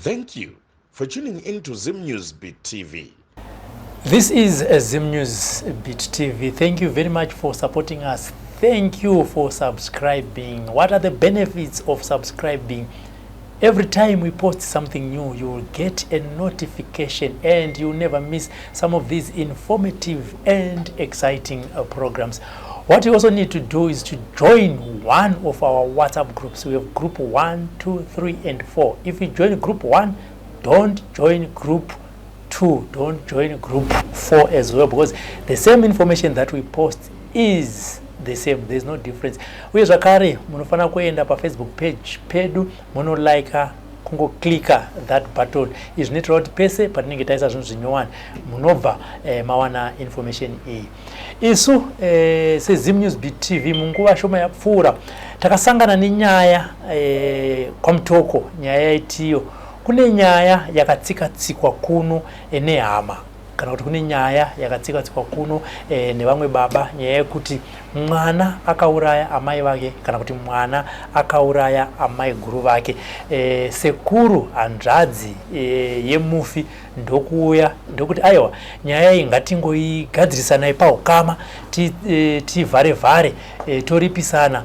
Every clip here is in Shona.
Thank you for tuning in to Zim News Beat TV. This is Zim News Beat TV. Thank you very much for supporting us. Thank you for subscribing. What are the benefits of subscribing? Every time we post something new, you will get a notification and you'll never miss some of these informative and exciting programs. What you also need to do is to join one of our WhatsApp groups. We have group 1, 2, 3, and 4. If you join group 1, don't join group 2. Don't join group 4 as well, because the same information that we post is the same. There's no difference. Uye zvakare munofana kuenda pa Facebook page pedu muno like kungo clicker that button. Izvinoitira kuti pese patinenge taisa zvinhu zvinyowani munobva mawana information iyi. Isu seZim News Beat TV munguva shoma yapfuura takasangana nenyaya kwamutoko, nyaya yaitiyo. Kune nyaya yakatsika-tsikwa kuno nehama, kana kuti kune nyaya yakatsika-tsikwa kuno nevamwe baba, nyaya yekuti mwana akauraya amai vake kana kuti mwana akauraya amai guru vake. Sekuru hanzvadzi yemufi ndokuuya ndokuti aiwa nyaya iyi ngatingoigadzirisanai paukama, tivhare-vhare, toripisana,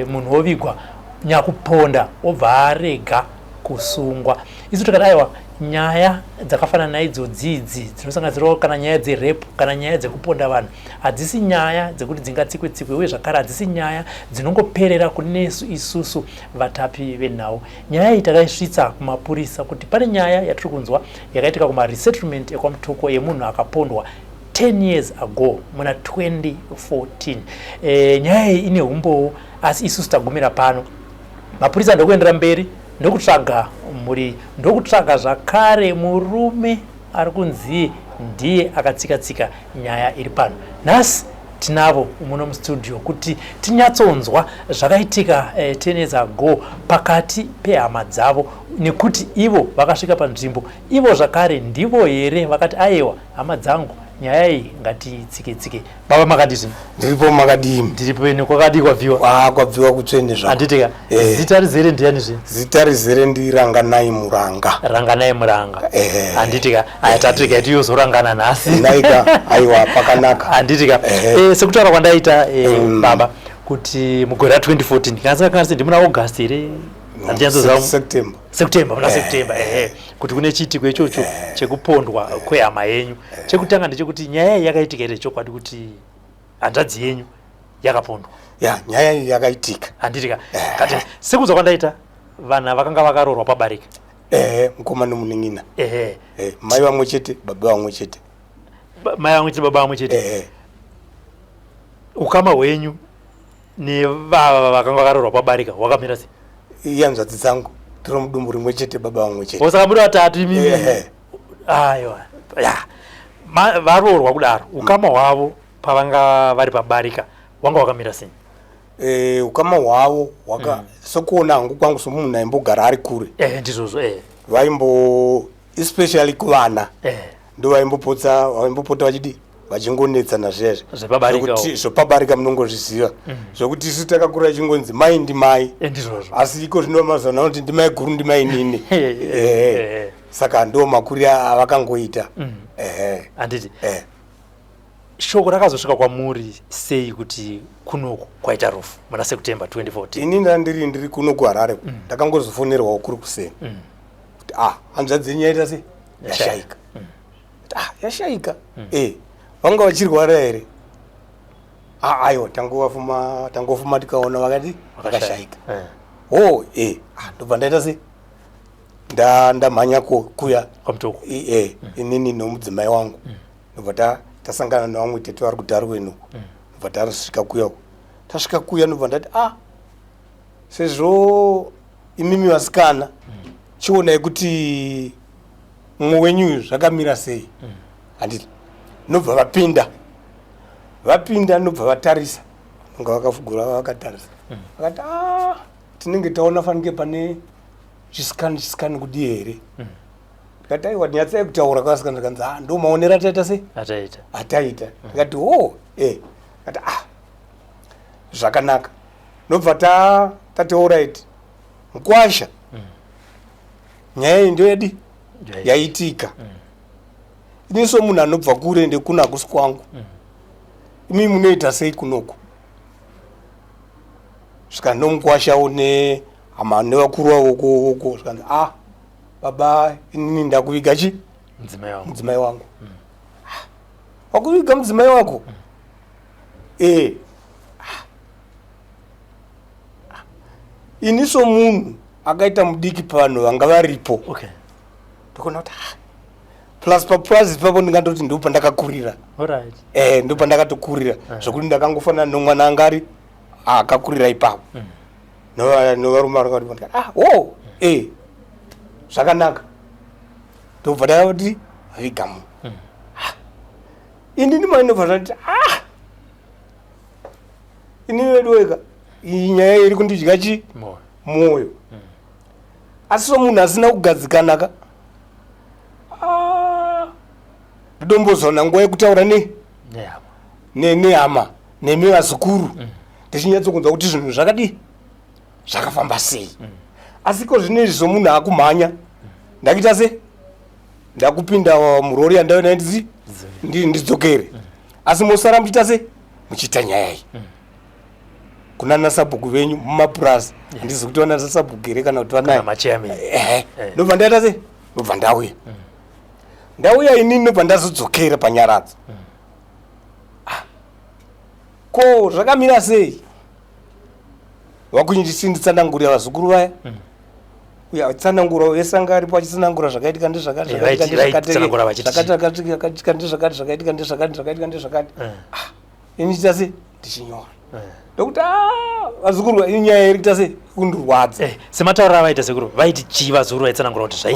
munhu ovigwa nyakuponda obva arega kusungwa. Isu tikati aiwa nyaya dzakafanana naidzo dzidzi dzinosanganisirawo kana nyaya dzerape kana nyaya dzekuponda vanhu hadzisi nyaya dzekuti dzingatsikwe-tsikwe, uye zvakare hadzisi nyaya dzinongoperera kunesu isusu vatapi venhau. Nyaya iyi takaisvitsa kumapurisa kuti pane nyaya yatiri kunzwa yakaitika kuma-resettlement ekwamutoko yemunhu akapondwa 10 years ago muna 2014. Nyaya iyi ine umbowo, asi isusu tagumira pano. Mapurisa ndokuendera mberi ndokutsvaga ndokutsvaga zvakare murume ari kunzi ndiye akatsika-tsika nyaya iri pano. Nhasi tinavo muno mustudio kuti tinyatsonzwa zvakaitika 10 years ago pakati pehama dzavo, nekuti ivo vakasvika panzvimbo. Ivo zvakare ndivo here vakati aiwa hama dzangu nyaya iyi ngatitsike-tsike. Baba makadizvi? Ndiripo makadimi. Ndiripo kwakadi kwabviwa? Kwabviwa kutsvene zvako. Handitika. Zita rizere ndiani zve? Zita rizere ndiRanganai Muranga. Ranganai Muranga. Handitika. Aya tatika tiyozorangana nhasi. Naika aiwa pakanaka. Handitika. Sekutaura kwandaita baba kuti mugore ra2014 kanasaka ndimuna August here. September muna September kuti kune chiitiko ichocho chekupondwa kwehama yenyu. Chekutanga ndechekuti nyaya yakaitika here chokwadi kuti hanzvadzi yenyu yakapondwa? Ya, nyaya yakaitika. Handitika. Kati sekudza kwandaita vana vakanga vakarorwa pabarika. Mukoma nomunun'ina. Mai vamwe chete, baba vamwe chete. Mai vamwe chete, baba vamwe chete. Ukama hwenyu nevava vakanga vakarorwa pabarika hwakamira sei? Hanzvadzi dzangu tiri mudumbu rimwe chete, baba vamwe chete. Osaka muri vatatu imimi? Aiwa. Varorwa kudaro, ukama hwavo pavanga vari pabarika wanga wakamira sei? Ukama hwavo sokuona hangu kwangu somunhu aimbogara ari kure. Ndizvozvo. Vaimbo especially kuvana ndo vaimbopota vachidi vachingonetsana zvezvo zvepabarika munongozviziva zvokuti isu takakura ichingonzi mai ndimai, asi iko zvino mazana kuti ndimai guru ndimai nini. Saka ndo makuri avakangoita. Handiti shoko rakazosvika kwamuri sei kuti kunoko kwaita rufu muna September 2014? Ini ndiri kuno kuHarare ndakangozofonerwawo kuri kuseni kuti hanzvadzi yenyu yaita sei? Yashaika. Yashaika? Vanga vachirwara here? Aiwa tangofuma tikaona vakati vakashaika. Ndobva ndaita sei? Ndamhanya kuya kwamutoko inini nomudzimai wangu. Ndobva tasangana nevamwe tete vari kuti ari kwenuko. Ndobva tasvika kuyako. Tasvika kuya ndobva ndati sezvo imimi vasikana chionai kuti mumwe wenyu zvakamira sei. Handiti nobva vapinda nobva vatarisa nga vakafugura vakatarisa vakati tinenge taona fanike pane chisikani kudi here. Ndikati aiwa nyatsai kutaura kwasikana kanzi ndo maonera taita sei? Ataita. Ndikati kati zvakanaka. Nobva tati alright, Mkwasha nyaya iyi ndoyadi yaitika. Iniso munhu anobva kure ndekuna kusi kwangu. Imi munoita sei kunoku? Svika nomukwashawo nehama nevakuru vavo uko zvikanzi baba inini ndakuviga chi mudzimai wangu. Wakuviga mudzimai wako? Iniso munhu akaita mudiki pavanhu vanga varipo. Ndokona kuti plus plus papo ndingandoti ndo pandakakurira. Ndo pandakatokurira zvokuti ndakangofanana nomwana angari akakurira ipapo. Novarume vakati zvakanaka. Ndobva ndakati viga munhu. Inini mainobva zvati inini wedu wega iyi nyaya iri kundidya chi moyo. Asi somunhu asina kugadzikanaka ndombozona nguva yekutaura nehama nemi vazukuru ndichinyatsonkunzwa kuti zvinhu zvakadi zvakafamba sei. Asi ko zvinezvi somunhu akumhanya ndakuita se ndakupinda murori yandaona ndidzokere. Asi mosara muchiita se muchiita nyaya iyi kuna nasabhuku venyu mumapurasi. Handizi kuti wana nasabhuku here kana kuti wanai ndobva ndaita se ndobva ndauya inini ndobva ndazodzokera panyaradzo. Ko zvakamira sei? Wakunyiti nditsanangurira vazukuru vaya uya achitsanangura vesanga aripo achitsanangura zvakaitika ndezvakati inichita se ndichinyora ndokuti vazukuru inyaya iri kuita se kundurwadza. Semataurira vaita sekuru vaiti chii vazukuru vaitsanangura kuti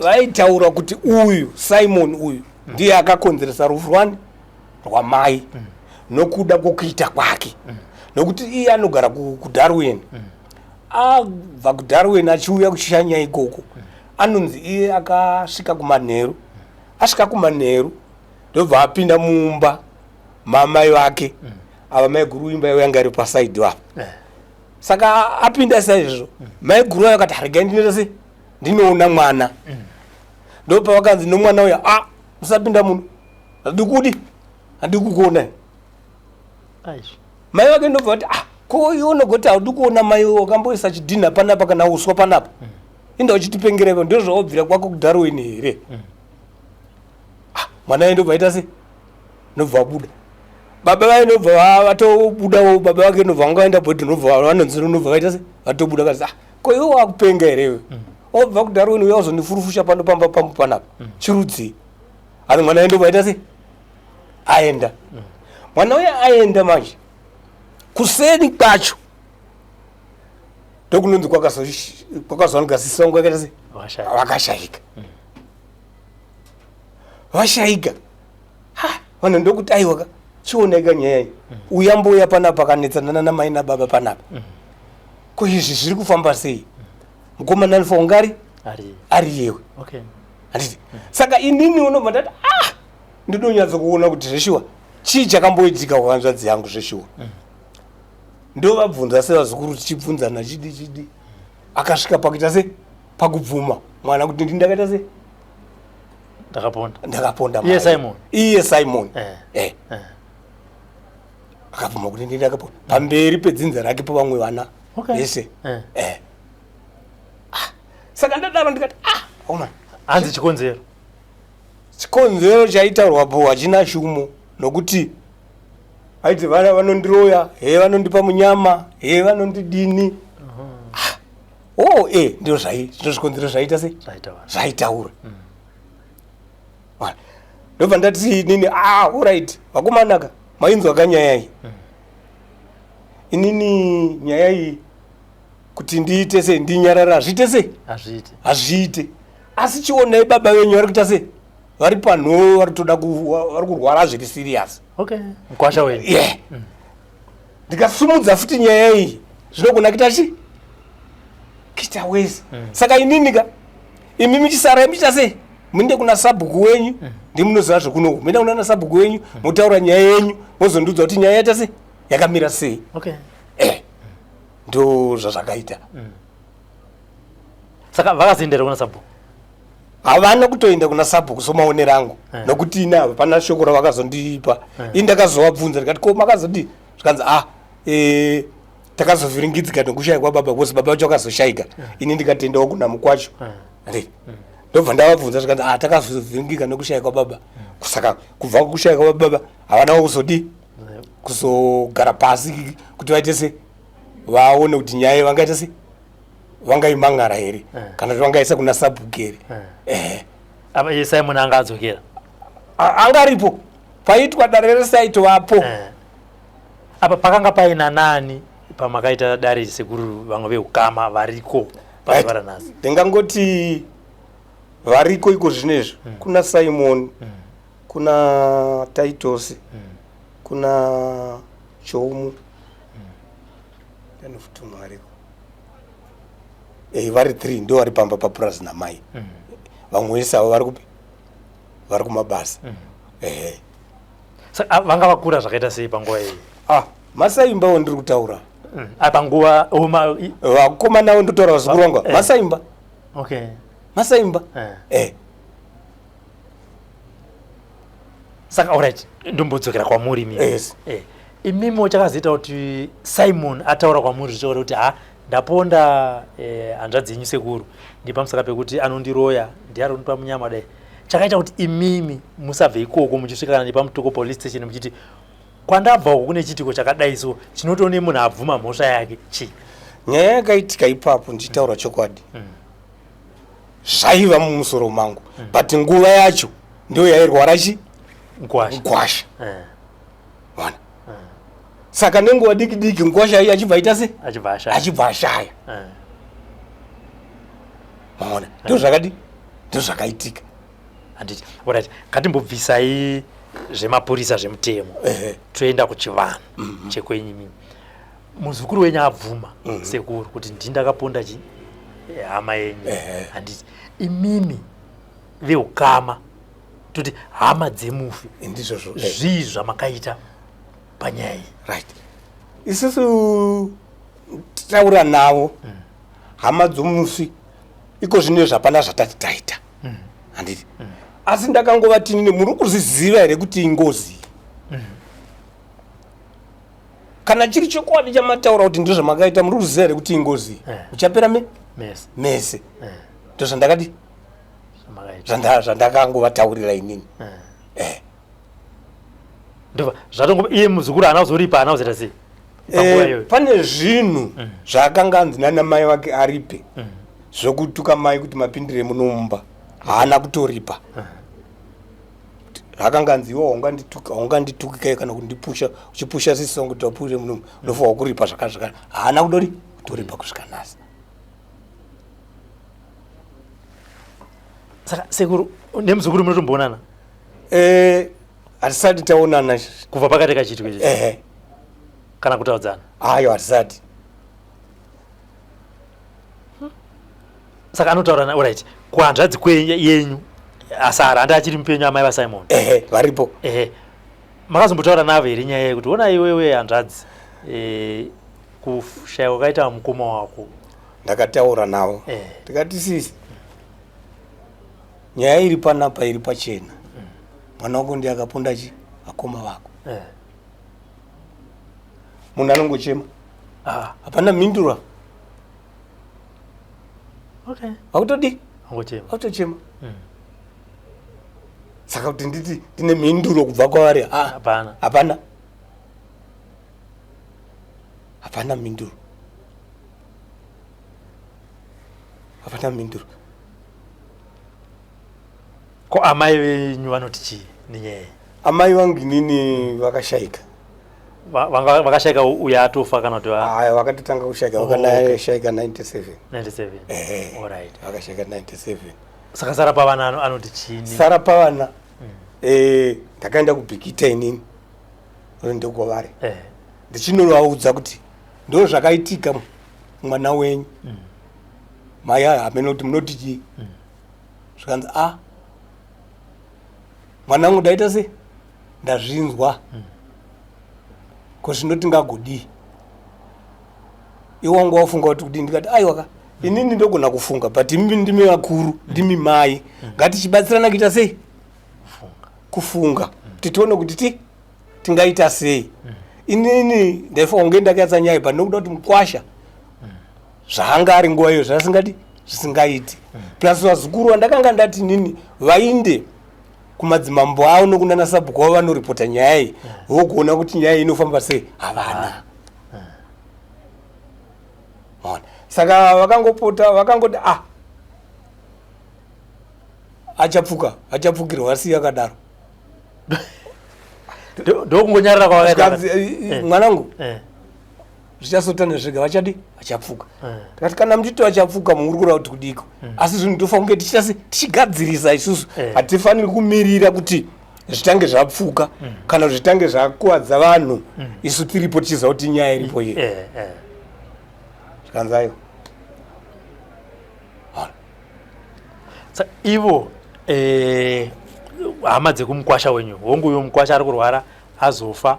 vaitaura kuti uyu Simon uyu ndiye akakonzeresa rufurwani rwamai nokuda kwokuita kwake. Nokuti iye anogara kuDarwin. Abva kuDarwin achiuya kuchishanya ikoko. Anonzi iye akasvika kumanheru. Asvika kumanheru ndobva apinda mumba mamai vake. Ava mai guru imba yanga iri pasaidi vapo. Saka apinda saizvo mai guru akati regai ndinoita se ndinoona mwana. Ndopa vakanzi nomwana uya musapinda munhu handidi kudi handidi kukuona. Mai vake ndobva kuti ko iwe unogoti haudi kuona mai wakamboisa chidhina panapa kana uswa panapa inda uchitipengerepo ndo zvaobvira kwako kuDarwin here. Mwana waye ndobva aita se ndobva abuda. Baba vaye ndobva vatobudawo. Baba vake ndobva vangaenda bhodhi ndobva vanonzi ndobva vaita se vatobuda kasi ko iwe wakupenga here iwe obva kuDarwin uya uzondifurufusha panopamba pamwe panapa chirudzi. Asi mwana waye ndobva aita se aenda. Mwana uya aenda manje kuseni kwacho ndokunonzi kwakazowanika sisongo yakaita se vakashayika. Vashayika vanhu ndokuti aiwaka chioneka nyaya iyi uyamboya panapa kanetsanana namai nababa panapa. Ko izvi zviri kufamba sei? Mukomana alifa ungari ari yewe. Handiti saka inini unobva ndati ndinonyatsokuona kuti zveshuwa chii chakamboitika kuhanzvadzi yangu zveshuwa. Ndovabvunza sevazukuru tichibvunzana chidi akasvika pakuita se pakubvuma mwana kuti ndakaita se ndakaponda iye Simon akabvuma kuti ndakaponda pamberi pedzinza rake pavamwe vana vese. Saka ndadaro ndikati ona hanzi chikonzero chaitaurwapo hachina shumo nokuti aiti vana vanondiroya vanondipa munyama vanondidini. Ndio zvikonzero zvaita se zvaitaura. Ndobva ndati nini alright vakomanaka mainzwa kanyaya iyi. Inini nyaya iyi kuti ndiite se ndinyarara zviite se hazviite. Asi chionai baba venyu vari kuita se vari panhoo vari kurwara zviri serious. Mkwasha wenyu. Ndikasumudza futi nyaya iyi zvinogona kuita chi kuita wese. Saka ininika imi michisara muchiita se muinde kuna sabhuku wenyu ndimunoziva zvekunoku muenda kuna sabhuku wenyu motaura nyaya yenyu mozondiudza kuti nyaya yaita se yakamira sei. Ndo zvazvakaita. Saka vakazindera kuna sabhuku. Havana kutoenda kuna sabhuku somaonera angu. Nokuti ina hapana shoko ravakazondipa. Indakazovabvunza ndikati ko makazodi zvikanzi takazovhiringidzika nokushaya kwababa because baba vacho akazoshaika. Ini ndikatendawo kuna mukwacho. Ndobva ndavabvunza zvikanzi takazovhiringika nokushaya kwababa. Saka kubva kushaya kwababa havana kuzodi kuzogara pasi kuti vaite se vaone kuti nyaya vangaita se vangaimangara here kana kuti vangaisa kuna sabhuku here. Apa Simon anga adzokera. Angaripo paitwa dare resaitovapo. Apa pakanga paina nani pamakaita dare sekuru vamwe veukama variko pavaranasi. Ndingangoti variko iko zvinezvo kuna Simon, kuna Titus, kuna Chomu, ndanofutumwa variko. Vari 3 ndo vari pamba papurazi namai. Vamwe vese avo vari kupi? Vari kumabasa. Saka vanga vakura zvakaita sei panguva iyi? Masaimbawo ndiri kutaura. Panguva vakomanawo ndotaura vazukuru vangu. Masaimba. Okay. Masaimba. Saka alright, ndombodzokera kwamuri mimi. Yes. Imimo chakazoita kuti Simon ataura kwamuri zvichora kuti ndaponda hanzvadzi yenyu sekuru ndipamusaka pekuti anondiroya ndiari unipa munyama dai. Chakaita kuti imimi musabve ikoko muchisvika kana nepamutoko police station muchiti kwandabva uko kune chitiko chakadai so chinotoone munhu abvuma mhosva yake chi. Nyaya yakaitika ipapo ndichitaura chokwadi. Zvaiva mumusoro mangu. But nguva yacho ndio yairwara chi? Ngwasha. Wana. Saka nenguva diki diki ngwasha iyi achibva ita se? Achibva ashaya. Maona. Ndio zvakadi? Ndio zvakaitika. Handiti. Alright, ngatimbobvisai zvemapurisa zvemutemo. Toenda kuchivanhu chekwenyu mimi. Muzukuru wenyu abvuma sekuru kuti ndindakaponda chi hama yenyu. Handiti. Imimi veukama kuti hama dzemufi. Ndizvo zvii zvamakaita panyaya iyi. Right. Isusu taura navo hama dzomufi iko zvine zvapana zvatati taita. Handiti. Asi ndakangova tini muri kuzviziva here kuti ingozi. Kana chiri chokwadi chamataura kuti ndizvo zvamakaita muri kuziva here kuti ingozi. Uchapera mese. Ndizvo zvandakati zvandakangova inini. Ndova zvatongo iye muzukuru ana uzoripa ana uzita sei? Pane zvinhu zvakanga anzi nana mai vake aripe zvokutuka mai kuti mapindire munomba haana kutoripa. Akanga anzi iwo haungandituki kai kana kundipusha uchipusha sisongo kuti wapure munomba unofanirwa kuripa zvakazvakara haana kutoripa kusvika nhasi. Saka sekuru nemuzukuru munotomboonana? Hatisati taonana kubva pakaitika chitiko ichi. Kana kutaudzana? Ayo hatisati. Saka anotaura alright kuhanzvadzi yenyu asara handi achiri mupenyu amai vaSimon. Varipo. Makazombotaura navo here nyaya yekuti ona iwewe hanzvadzi kushaya kwakaita mukoma wako? Ndakataura navo. Ndikati sisi nyaya iri panapa iri pachena. Mwana wako ndiye akaponda chi akoma vako. Munhu anongochema. Hapana mhindura. Okay. Hakutodi? Angochema. Hakutochema. Saka kuti nditi tine mhinduro kubva kwavari. Hapana. Hapana. Hapana mhinduro. Hapana mhinduro. Ko amai venyu vanoti chii nenyaya? Amai vangu inini vakashayika. Vakashayika uyo atofa kana kuti vakatotanga kushayika vakashayika 97. Alright. Vakashayika 97. Saka sara pavana anoti chini? Sara pavana ndakaenda kubhikita inini ndokwavari ndichinovaudza kuti ndo zvakaitika mwana wenyu. Mai hamene kuti munoti chii? Zvikanzi mwana wangu ndaita se ndazvinzwa ko zvino tingagodi iwe wangu wafunga kuti ndikati aiwa inini ndogona kufunga but imi ndimi vakuru ndimi mai ngatichibatsirana kuita sei kufunga titione kuti tingaita sei inini therefore unge ndakatsa nyaya but nokuda kuti mukwasha zvaanga ari nguva iyo zvasingati zvisingaiti plus vazukuru vandakanga ndati nini vainde kumadzimambo avo nokunana sabhuku wavo vanoripota nyaya iyi vokuona kuti nyaya iyi inofamba sei havana saka vakangopota vakangoti achapfukirwa vasiya akadaro ndokungonyarira kwavakaita mwanangu zvichasotana zvega vachadi vachapfuka tikati kana muchiti vachapfuka muri kureva kuti kudiko asi zvinhu tofa kunge tichigadzirisa isusu hatifaniri kumirira kuti zvitange zvapfuka kana zvitange zvakuwadza vanhu isu tiripo tichiziva kuti nyaya iripo iyo zvikanzayo ivo hama dzekumukwasha wenyu honguyo mukwasha ari kurwara azofa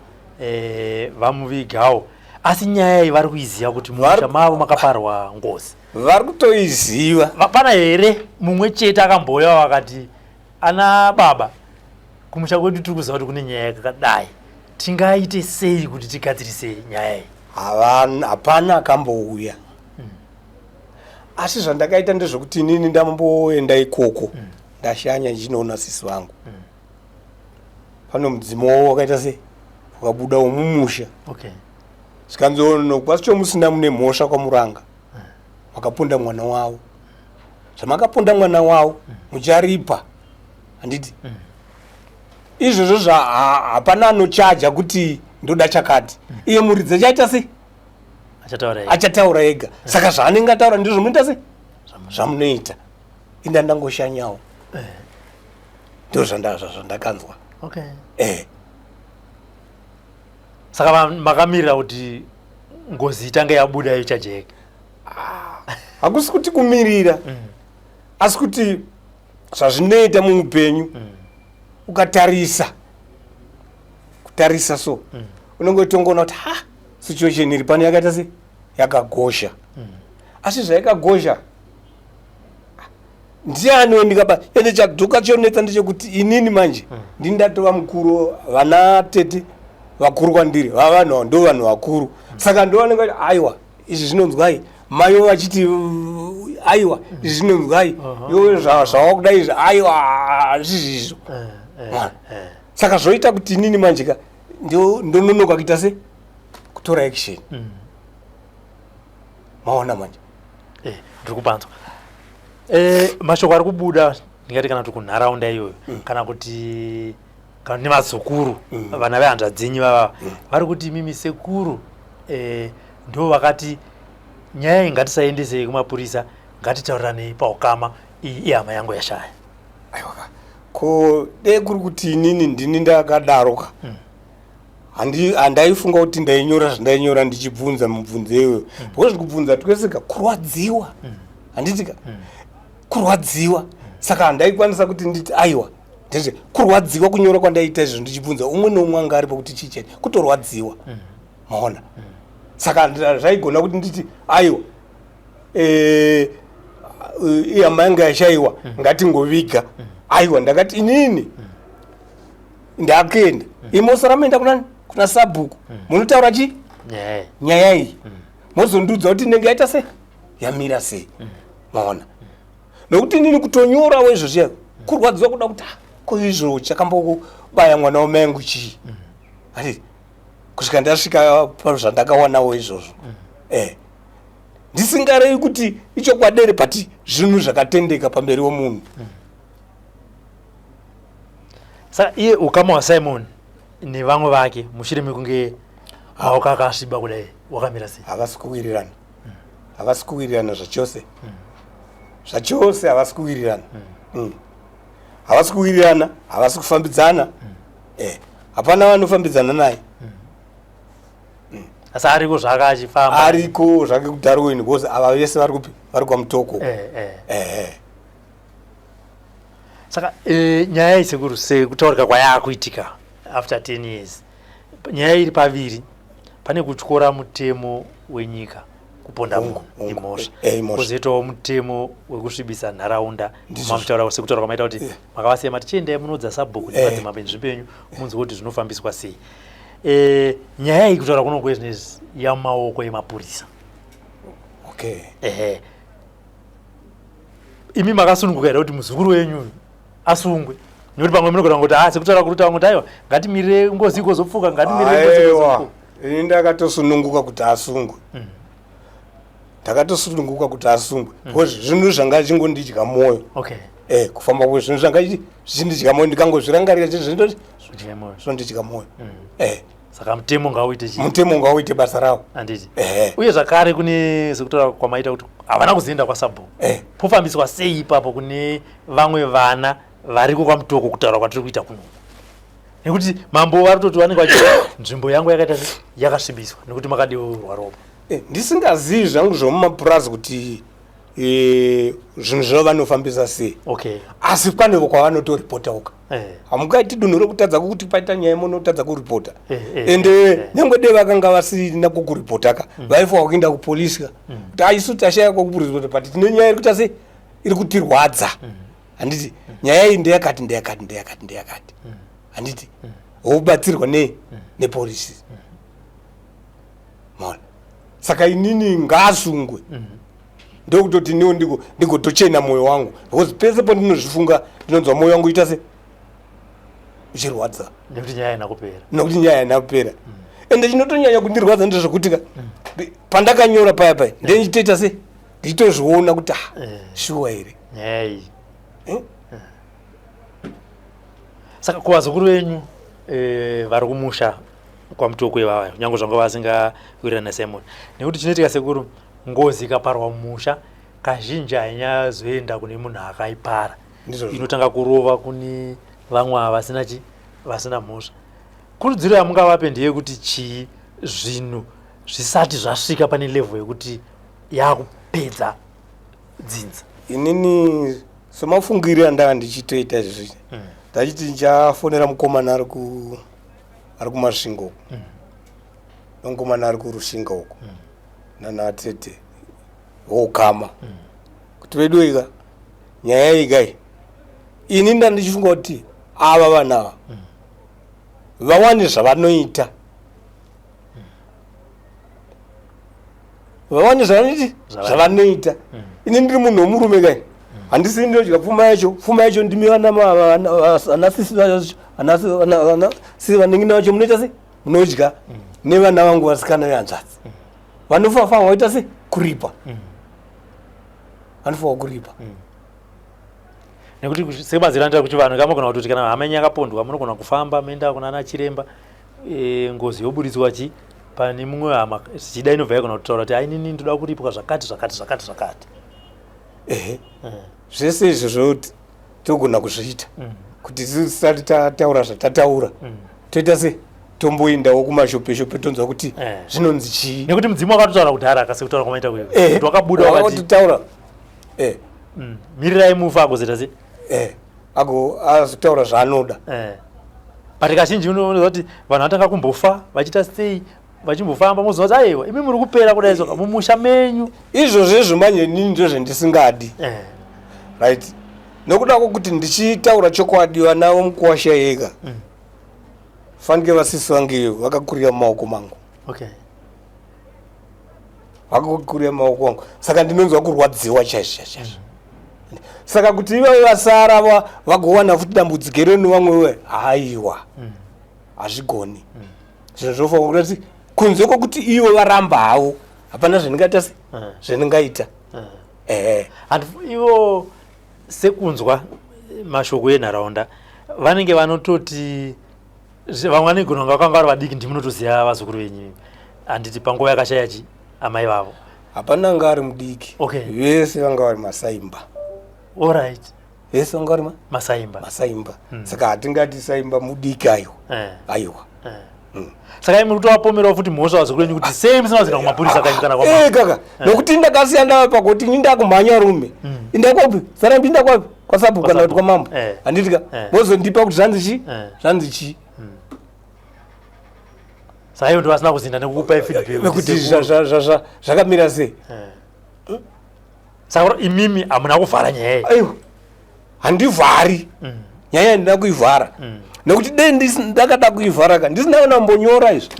vamuvigawo asi nyaya iyi vari kuiziva kuti mumusha mavo makaparwa ngozi vari kutoiziva pana here mumwe chete akamboya wakati ana baba kumusha kwedu tiri kuziva kuti kune nyaya yakadai tingaite sei kuti tigadzirise nyaya iyi hapana akambouya asi zvandakaita ndezvekuti inini ndamboenda ikoko ndashanya ndichinoona sisi vangu pano mudzimu wavo wakaita sei wakabuda womumusha zvikanzoona kwasicho musina mune mhosva kwamuranga makapunda mwana wavo zvamakapunda mwana wavo mucharipa handiti izvozvo hapana anochaja kuti ndoda chakati iye muridzi achaita sei achataura ega saka zvaanenge ataura ndizvo munoita sei zvamunoita inda ndangoshanyawo ndo zvandakanzwa saka makamirira kuti ngozi itange yabuda ichajeka hakusi kuti kumirira asi kuti zvazvinoita muupenyu ukatarisa kutarisa so unongoitongoona kuti situation iri pano yakaita sei yakagosha asi zvaikagosha ndiani wendikaba ende chadhuka chionetsa ndechekuti inini manje ndindatova mukuru vana tete vakuru kwandiri vavanhu ndo vanhu vakuru saka ndovanenge kuti aiwa izvi zvinonzwai mai vachiti aiwa izvi zvinonzwai iwe zvawakudai izvi aiwa zvizvizvo saka zvoita kuti inini manjika ndononoka kuita se kutora action maona manje ndiri kupanzwa mashoko ari kubuda ndingati kana kuti kunharaunda iyoyo kana kuti kana nemazukuru vana vehanzva dzenyu vava vari kuti mimi sekuru ndo vakati nyaya iyi ngatisaendesei kumapurisa ngatitaurirane paukama iyi ihama yangu yashaya aiwa ko dei kuri kuti inini ndini ndakadaroka handaifunga kuti ndainyora zvandainyora ndichibvunza mubvunzo iyoyo because ndikubvunza tweseka kurwadziwa handitika kurwadziwa saka handaikwanisa kuti nditi aiwa nditi kurwadziwa kunyora kwandaita izvo ndichibvunza umwe noumwe anga ari pakuti chicheni kutorwadziwa maona saka zvaigona kuti nditi aiwa ihama yanga yashaiwa ngatingoviga aiwa ndakati inini ndakenda imosara menda kunani kuna sabhuku munotaura chi nyaya iyi mozondudza kuti ndenge yaita sei yamira sei maona nokuti inini kutonyorawo izvo zviya kurwadziwa kuda kuti koizvo chakambobaya mwana wamengu chii ati kusvika ndasvika pazvandakawanawo izvozvo ndisingarevi kuti ichokwadere pati zvinhu zvakatendeka pamberi womunhu saka iye ukama hwasimon nevamwe vake mushure mekunge maoko akasviba kudai wakamira sei havasi kuwirirana havasi kuwirirana zvachose zvachose havasi kuwirirana havasi kuwirirana havasi kufambidzana hapana vanofambidzana naye asi ariko zvake achifamba ariko zvake kudarweni because ava vese vari kupi vari kwamutoko saka nyaya isekuru sekutaurika kwayakuitika after 10 years nyaya iri paviri pane kutyora mutemo wenyika kuponda imhosva kuzoitawo mutemo wekusvibisa nharaunda mamutaura sekutaura kwamaita kuti makavasema tichiendai munodza sabhuku nemadzimambo enzvimbo yenyu munzwe kuti zvinofambiswa sei. Nyaya iyi kutaura kuno kwezvinezvi yamaoko emapurisa. Imi makasununguka here kuti muzukuru wenyu asungwe? Nekuti pamwe munogona kuti sekutaura kuti vamwe kuti aiwa ngatimirire ngozi ikozopfuka ngatimirire ngozi ikozopfuka. Ini ndakatosununguka kuti asungwe. Ndakatosununguka kuti asungwe. Because zvinhu zvanga chingondidya mwoyo. Kufamba kwezvinhu zvanga zvichindidya mwoyo ndikangozvirangarira chezvindoti zvondidya mwoyo. Saka mutemo ngauite chii? Mutemo ngauite basa rawo. Anditi. Uye zvakare kune sekutaura kwamaita kuti havana kuzoenda kwasabhuku. Pofambiswa sei ipapo kune vamwe vana variko kwamutoko kutaura kwatiri kuita kuno? Nekuti mambo varototi vanenge vachiti nzvimbo yangu yakaita yakasvibiswa nekuti makadeurwa ropa. Ndisingazivi zvangu zvomumapurazi kuti zvinhu zvavo vanofambisa sei. Asi pane kwavanotoripota uka. Hamungaiti dunhu rekutadza kuti paita nyaya munotadza kuripota. Ende nyangwe dei vakanga vasina kukuripota ka vaifa kuenda kupolisi ka kuti aisu tashaya kukuripota pati tine nyaya iri kuita sei iri kutirwadza. Handiti nyaya iyi ndeyakati. Handiti wobatsirwa nepolisi. Mona saka inini ngasungwe ndokutoti niwo ndigotochena mwoyo wangu because pese pandinozvifunga ndinonzwa mwoyo wangu ita se uchirwadza nekuti nyaya haina kupera. Ende chinotonyanya kundirwadza ndezvekuti pandakanyora paya ndechitoita se ndichitozviona kuti shuwa here nyaya iyi. Saka kuvazukuru venyu vari kumusha kwamutoko ivavayo nyange zvanga vasingawirirana naSimon nekuti chinoitika sekuru ngozi ikaparwa mumusha kazhinji hainyazoenda kune munhu akaipara inotanga kurova kune vamwe vasina mhosva. Kurudziro yamungavape ndeyekuti chii zvinhu zvisati zvasvika pane level yekuti yakupedza dzinza? Inini semafungiro andanga ndichitoita izvi ndachiti ndichafonera mukomana ari kumasvingo uko nomukomana ari kurushinga uko nanatete wokama kuti veduika nyaya ikai ini ndandichifunga kuti ava vana ava vawane zvavanoita ini ndiri munhu womurume kai handisi ndinodya pfuma yacho ndimi vanasisi vanenge navacho munoita se munodya nevana vangu vasikana vehanzvadzi vanofanwa vaita se kuripa vanofanwa kuripa nekuti sebazi ranoita kuti vanhu kamagona kutoti kana hama yenyu yakapondwa munogona kufamba moenda kuna ana chiremba ngozi yoburitswa pane mumwe hama zvichida inobva yagona kutaura kuti ainini ndoda kuripwa zvakati. Zvese izvo zvoti togona kuzviita kuti tisati tataura zvatataura toita se tomboendawo kumashope tonzwa kuti zvinonzi chii nekuti mudzimu wakatotaura kudhara akasekutaura kwamaita kuyo kuti wakabuda wakatotaura mirirai mufa agozoita se azotaura zvaanoda. But kazhinji unoona kuti vanhu vatanga kumbofa vachiita sei vachimbofamba moziva kuti aiwa imi muri kupera kudai soka mumusha menyu izvozvo manje nini ndozvendisingadi right nokuda kwokuti ndichitaura chokwadi vana vomukuwasha yega fanike vasisi vange vakakurira mumaoko mangu vakakurira mumaoko mangu saka ndinonzwa kurwadziwa chaizvo saka kuti ivo vasara vagowana futi dambudziko nevamwewe haiwa hazvigoni zvinhu zvofanira kuti kunze kwokuti ivo varamba havo hapana zvendingaita se zvendingaita. And ivo sekunzwa mashoko enharaunda vanenge vanototi vamwe vanegona kunge vakanga vari vadiki ndimunotoziva vazukuru venyu handiti panguva yakashaya chi amai vavo hapana anga ari mudiki vese vanga vari masaimba. Alright. Vese vanga vari masaimba saka hatingati saimba mudiki aiwa. Saka imi kutovapomerawo futi mhosva vazukuru venyu kuti sei musinaziva kumapurisa kaimukana kaka nokuti ndakasiya ndava pakuti indakumhanya rume indakwapi sarambi indakwapi kwasabhuku kana kuti kwamambo handitika mozondipa kuti zvanzi chii Saka ndo vasina kuzinda nekukupa feedback kuti zvakamira sei. Saka imimi amuna kuvhara nyaya. Aiwa. Handivhari. Nyaya ndina kuivhara. Nekuti dai ndakada kuivhara ka ndisina kana mbonyora izvo.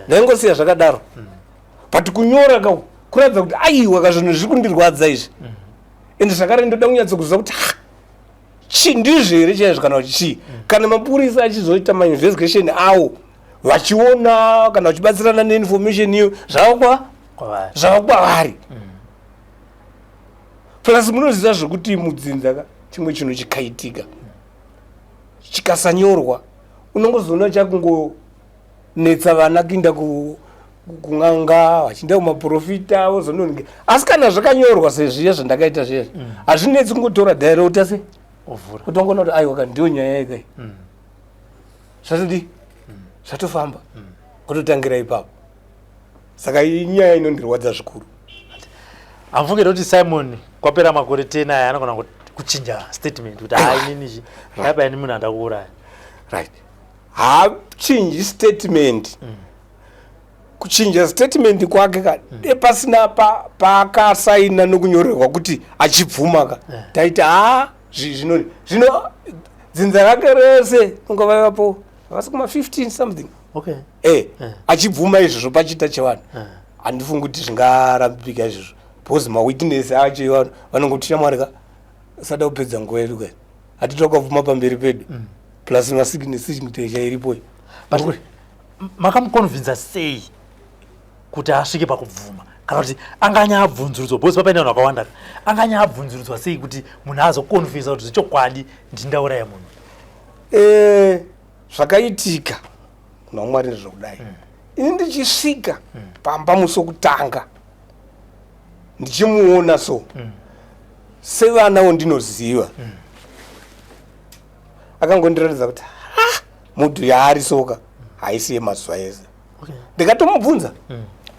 Ndaingosiya zvakadaro. But kunyora ka kuratidza kuti aiwa kazvinhu zviri kundirwadza izvi. Ende zvakare ndoda kunyatsokuziva kuti chi ndizvo here chaizvo kana kuti chi. Kana mapurisa achizoita ma-investigation awo vachiona kana vachibatsirana neinformation iyo zvava kwavari. Plus munoziva zvokuti mudzinza ka chimwe chinhu chikaitika chikasanyorwa unongozoona chakungonetsa vana kuinda kun'anga vachienda kumaprofita vozononge asi kana zvakanyorwa sezviya zvandakaita zvezvo hazvinetsi kungotora dhairota se kutongona kuti aiwa ndiyo nyaya yekai zvatodi zvatofamba kutotangira ipapo. Saka inyaya inondirwadza zvikuru. Amfungire kuti Simon kwapera makore 10 aya anogona kuchinja statement kuti inini apa ini munhu andakuuraya. Right. Hachinji statement. Kuchinja statement kwake ka pasina paakasaina nokunyorerwa kuti achibvuma ka taita zvino dzinza rake rese ungavapo vasikuma 15 something. Okay. Achibvuma izvozvo pachita chevanhu handifungi kuti zvingarambika izvozvo because mawitness acho vanongoti shamwari ka sada kupedza nguva yedu ka hatitoda kubvuma pamberi pedu plus masignature iripo. But makamuconvinza sei kuti asvike pakubvuma kana kuti anganyabvunzurudzwa because papaine vanhu vakawanda anganyabvunzurudzwa sei kuti munhu azoconvinza kuti zvechokwadi ndindauraya munhu. Zvakaitika kuna Mwari zvokudai. Ini ndichisvika pamba musokutanga ndichimuona so sevanawo ndinoziva akangondiratidza kuti mudhu yaari soka haisiye mazuva ese. Ndikatomubvunza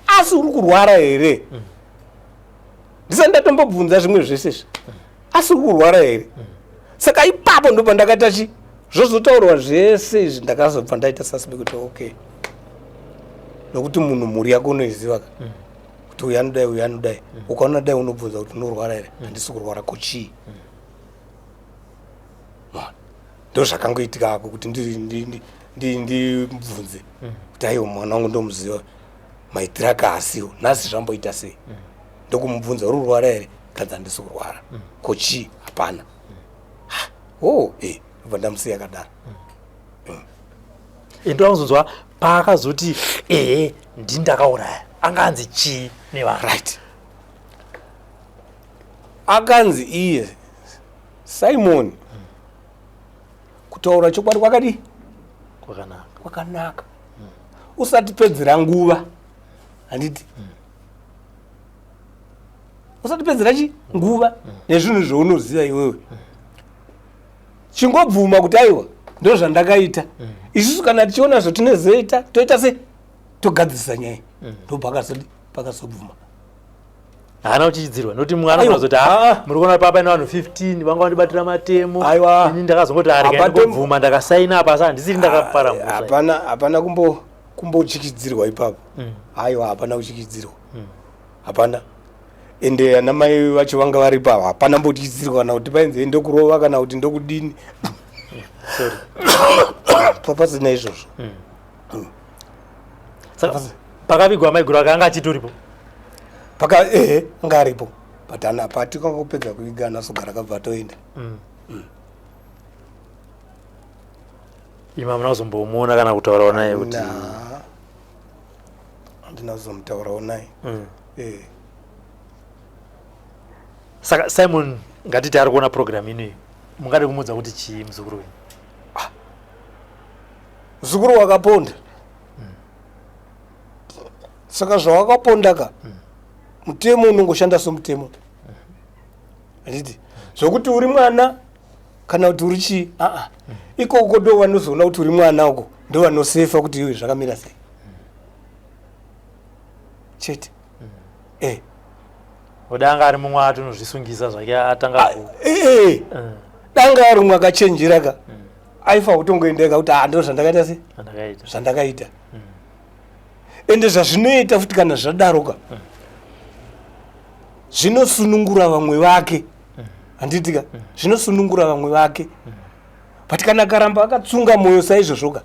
asi uri kurwara here ndisati ndatombobvunza zvimwe zvese asi uri kurwara here. Saka ipapo ndo pandakati zvozotaurwa zvese izvi ndakazobva ndaita suspect kuti okay nokuti munhu mhuri yako unoiziva kuti uyu anodai ukaona dai unobvunza kuti unorwara here handisi kurwara kochii. Ndo zvakangoitika ako kuti ndibvunze kuti aiwa mwana wangu ndomuziva maitiro ake asiwo nhasi zvamboita sei. Ndokumubvunza uri kurwara here kanzi handisi kurwara kochii hapana. Ndobva ndamusiya akadaro. Ndozonzwa paakazoti ndindakauraya anganzi chii nevanhu. Right. Akanzi iye Simon kutaura chokwadi kwakadi kwakanaka usati pedzera nguva handiti usati pedzera nguva nezvinhu zvaunoziva iwewe chingobvuma kuti aiwa ndo zvandakaita isusu kana tichiona zvatinozoita toita se togadzirisa nyaya ndo pakazobvuma. Haana kuchidzirwa noti mwana unozoti muri kuona papa ina vanhu 15 vanga vandibatira matemo ini ndakazongoti ndikobvuma ndakasaina apa asi handisiri ndakafara. Hapana kumbochikidzirwa ipapo. Aiwa hapana kuchikidzirwa. Hapana. Ende ana mai vacho vanga varipo hapana mbochikidzirwa kana kuti painzi ndokurova kana kuti ndokudini. Sorry. Papasina izvozvo. Saka pakavigwa maiguru akanga achitoripo. Anga aripo but patikanga kupedza kuviga nasogara kabva toenda. Ima muna kuzombomuona kana kutaurawo naye kuti handina kuzomutaurawo naye. Saka Simon ngatiti ari kuona program inoyi mungade kumudza kuti chii muzukuru wenyu? Muzukuru wakaponda. Saka zvawakaponda ka mutemo unongoshanda somutemo. Handiti zvokuti uri mwana kana kuti uri chii ikoko ndo vanozoona kuti uri mwana uko ndo vanosefa kuti iwe zvakamira sei chete. Danga ari mumwe atonozvisungisa zvake atanga danga ari mumwe akachenjera ka aifa kutongoendeka kuti ndo zvandakaita se zvandakaita ende zvazvinoita futi kana zvadaroka zvinosunungura vamwe vake handitika zvinosunungura vamwe vake but kana karamba akatsunga mwoyo saizvozvoka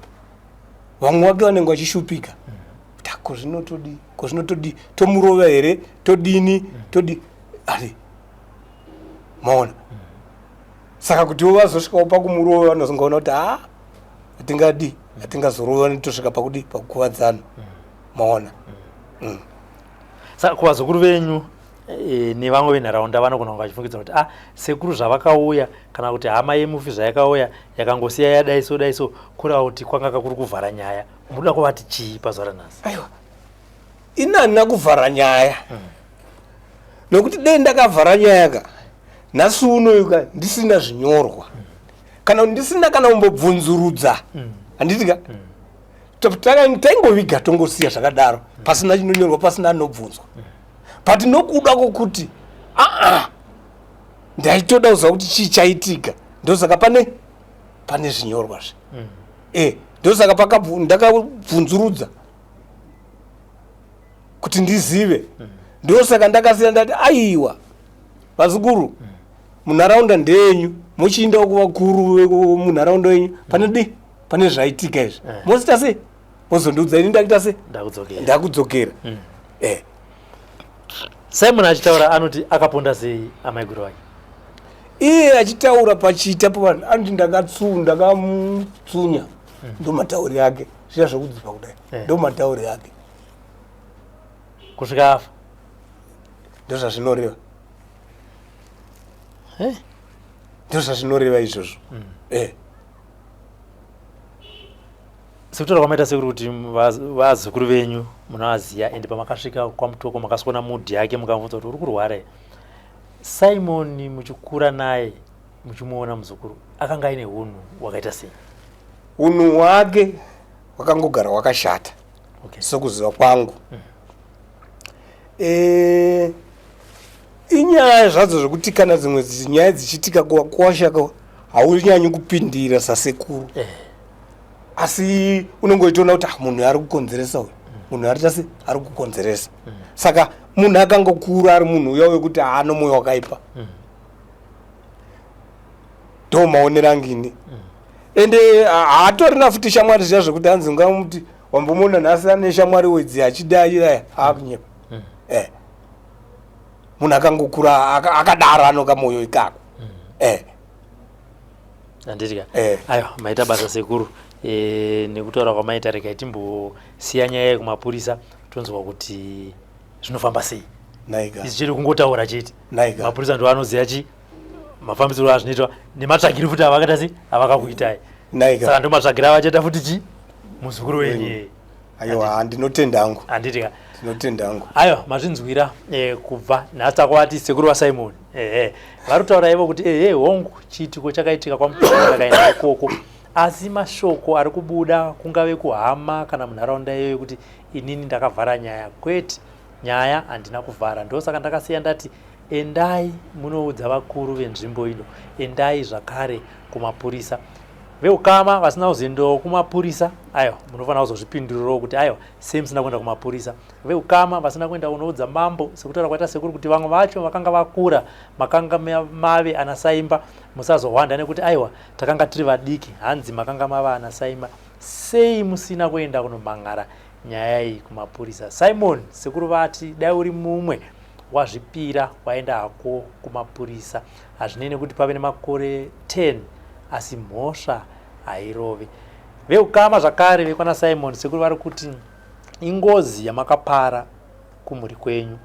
vamwe vake vanenge vachishupika kuti kozvinotodi tomurova here todini todi ari maona saka kuti vazosvikawo pakumurova vanozongaona kuti atingadi atingazorova netosvika pakuti pakukuvadzana maona saka kuvazukuru venyu nevamwe venharaunda vanogona kunge vachifungidza kuti sekuru zvavakauya kana kuti hama yemufi zvayakauya yakangosiya yadaiso kureva kuti kwanga kuri kuvhara nyaya munoda kuvati chii pazuva ranhasi? Aiwa inana kuvhara nyaya nokuti dei ndakavhara nyaya ka nhasi unoyu ndisina zvinyorwa kana ndisina kana kumbobvunzurudza handitika taingoviga tongosiya zvakadaro pasina chinonyorwa pasina anobvunzwa but nokuda kwokuti ndaitoda kuziva kuti chii chaitika ndosaka pane zvinyorwazve ndosaka ndakabvunzurudza kuti ndizive ndosaka ndakasiya ndati aiwa vazukuru munharaunda ndenyu muchiindawo kuvakuru munharaunda yenyu pane zvaitika izvi mosita sei mozondiudza ini ndakuita sei ndakudzokera Simon achitaura anoti akaponda sei amaiguru vake iye achitaura pachiita pavanhu anoti ndakamutsunya ndomatauri yake zviya zvokudzipa kudai ndomatauri yake kusvika afa ndozvazvinoreva ndozvazvinoreva izvozvo sekutaura kwamaita sekuri kuti vazukuru venyu munovaziva ende pamakasvika kwamutoko makasona mudhi yake mukamubvunza kuti uri kurwara Simon muchikura naye muchimuona muzukuru akanga aine unhu hwakaita sei? Unhu hwake hwakangogara hwakashata sokuziva kwangu inyaya zvadzo zvokuti kana dzimwe nyaya dzichitika kwashaka haunyanyi kupindira sasekuru asi unongoitoona kuti munhu ari kukonzeresa uyu munhu arita se ari kukonzeresa saka munhu akangokura ari munhu uya wekuti haano mwoyo wakaipa ndo maonero angini ende haatorina futi shamwari zviya zvekuti hanzi ungamuti wambomona nhasi ane shamwari wedzi achidayiraya aakunyepa munhu akangokura akadaro anoka mwoyo ikako handitika aiwa maita basa sekuru nekutaura kwamaita regai timbosiya nyaya yekumapurisa tonzwa kuti zvinofamba sei izvi chiri kungotaura chete mapurisa ndo anoziva chi mafambidziro azvinoitwa nematsvagiri futi avakaita sei avakakuitai saka ndo matsvagiri avachaita futi chi muzukuru wenyu aiwa handinotenda hangu handitika tinotenda hangu aiwa mazvinzwira kubva nhasi takwati sekuru waSimon vari kutaura ivo kuti hongu chiitiko chakaitika kwamutoko akaenda ikoko asi mashoko ari kubuda kungave kuhama kana munharaunda iyoyo kuti inini ndakavhara nyaya kwete nyaya handina kuvhara ndosaka ndakasiya ndati endai munoudza vakuru venzvimbo ino endai zvakare kumapurisa veukama vasina kuzoendawo kumapurisa aiwa munofanira kuzozvipindurirawo kuti aiwa sei musina kuenda kumapurisa veukama vasina kuenda kunoudza mambo sekutaura kwaita sekuru kuti vamwe vacho vakanga vakura makanga mave ana Saimba musazohwanda nekuti aiwa takanga tiri vadiki hanzi makanga mava ana Saimba sei musina kuenda kunomangara nyaya iyi kumapurisa Simon sekuru vati dai uri mumwe wazvipira waenda hako kumapurisa hazvinei kuti pave nemakore 10 asi mhosva hairove veukama zvakare vekwana Simon sekuru vari kuti ingozi yamakapara kumhuri kwenyu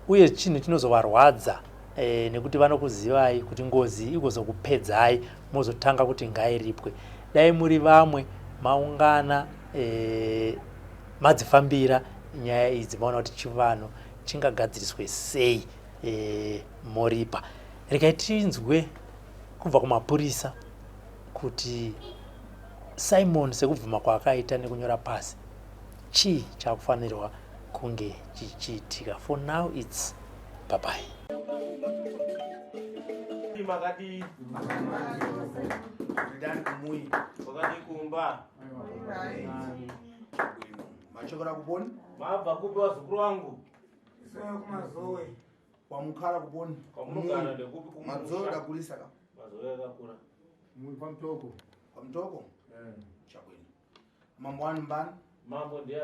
uye chinhu chinozovarwadza nekuti vanokuzivai kuti ngozi igozokupedzai mozotanga kuti ngairipwe dai muri vamwe maungana madzifambira nyaya idzi maona kuti chivanhu chingagadziriswe sei moripa regai tinzwe kubva kumapurisa kuti Simon sekubvuma kwaakaita nekunyora pasi chii chakufanirwa kunge chichiitika. For now it's bye bye. Machokora kuponi? Mabva kupi wazukuru wangu? Sio kumazoe. Kwamukhala kuponi? Kwamugana ndekupi kumusha? Mazoe dakulisa ka. Mazoe akakura. Muri kwa mtoko. Kwa mtoko? Chabwino. Mambo wanu mbani? Mambo ndiye?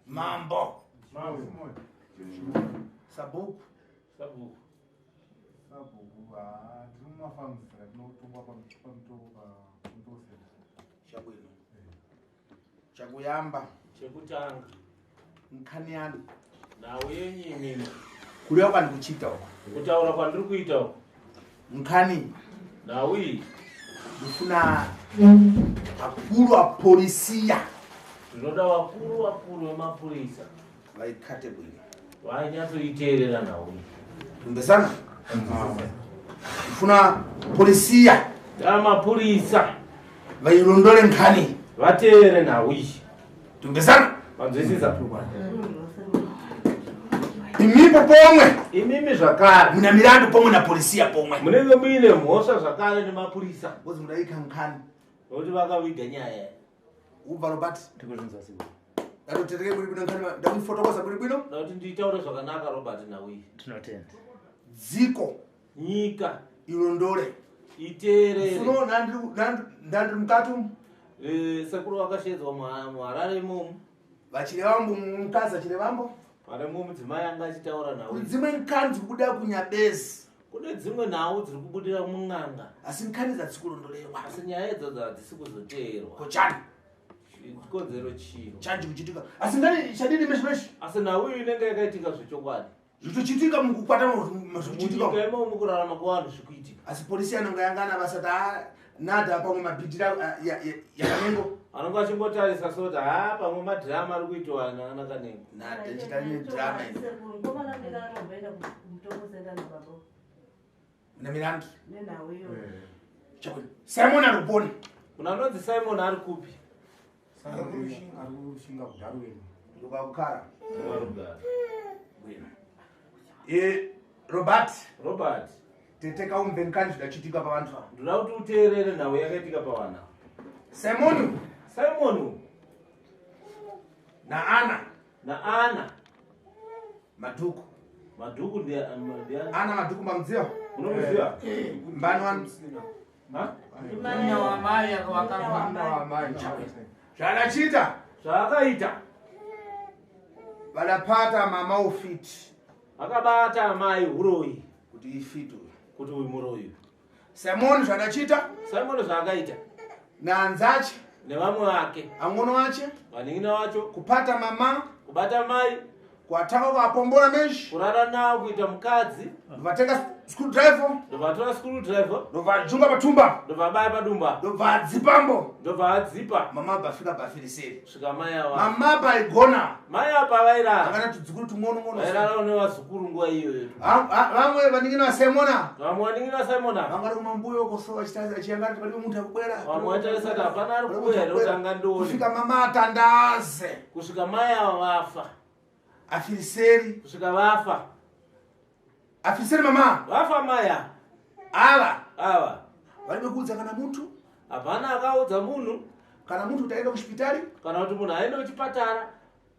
Mambo. Mambo. Sabuku. Sabuku. Chabwino. Chakuyamba. Chekutanga. Nkhani yani. Nawe yenyi mimi. Kuliwa kwani kuchita uko. Kutaura kwandiri kuita uko. Nkhani. Nawe. Ndifuna akulu a polisia. Tinoda wakuru wemapurisa. Vaikate bwino. Wanyatsoiteerera nawe. Tumbesana? Ndifuna polisia. Mapurisa. Vairondole nkhani. Vateere nawe. Tumbesana? Vanzwisisa. Imipo pomwe. Imimi zvakare. Muna milandu pomwe na polisia pomwe. Munenge muine mhosva zvakare nemapurisa. Bozi mudaika nkhani. Nokuti vakaviga nyaya. Ubva Robert. Ndikuzvinzwa sibo. Ndakuteereke buri bwino nkhani ndakufotokoza buri bwino. Nokuti nditaure zvakanaka Robert nawe. Tinotenda. Dziko. Nyika. Irondole. Iteerere. Suno ndandiri mukati umu. Sekuru vakashedzwa muharare imomu. Vachirevambo mukazi achirevambo. Pane mumwe mudzimai anga achitaura nawe. Dzimwe nkhani dziri kubuda kunyabezi. Kune dzimwe nhau dziri kubudira mun'anga. Asi nkhani dzatikurondorerwa. Asi nyaya idzodzo hadzisi kuzoteerwa. Kochani. Chikonzero chino. Chanji kuchitika. Asi ngani chadini meshi. Asi nawe inenge yakaitika zvechokwadi. Zvitochitika mukukwata zvokuchitika. Munyika imo mukurarama kwavanhu zvikuitika. Asi polisi anonga yangana vasati nada pamwe mabhidhira yakanengo. Anonga achimbotarisa soti pamwe madhirama ari kuitwa nakanengo. Nada chitani drama iyi. Muna milandu. Simon ari kuponi. Unanonzi Simon ari kupi? Arikushinga kudarweni. Ndokakukara. Warugara. Robert. Teteka umve nkhani zvidachitika pavantu ava. Ndoda kuti uteerere nawe yakaitika pavana. Simon na Ana Maduku. Maduku ndiye Ana Maduku mamuziva? Unomuziva? Mbani wanu? Mwana wa mai akawakava. Zvadachita? Zvaakaita. Vadapata mama ufiti. Akabata amai huroyi. Kuti ifiti uyu. Kuti uyu muroyi. Simon zvadachita? Simon zvaakaita. Naanzache? Nevamwe vake. Ang'ono wache? Vaning'ina vacho. Kupata mama? Kubata mai. Kuataka kuapombora meshi? Kurara nawo kuita mukadzi. Ndovatenga screwdriver? Ndovatora screwdriver. Ndovajunga patumba? Ndovabaya padumba. Ndovadzipambo? Ndobvadzipa. Mama apa afika pafiriseri. Svika mai ava. Mama apa aigona? Mai apa vairara. Akana tudzukuru tung'ono-ng'ono. Vairara nevazukuru nguva iyoyo. Vamwe vaning'ina vaSimona? Vamwe vaning'ina Simona. Vangari kumambuyo kosowa achiyangati paliwe muntu akukwera. Vamwe vatarisa kuti hapana ari kuuya notanga ndoni. Kusvika mama atandaze. Kusvika mai ava vafa. Afiriseri. Kusvika vafa. Afiriseri mama? Vafa maya. Ava valibe kuudza kana muntu? Hapana akaudza munhu. Kana muntu utaenda kuchipitari? Kana kuti munhu aende kuchipatara.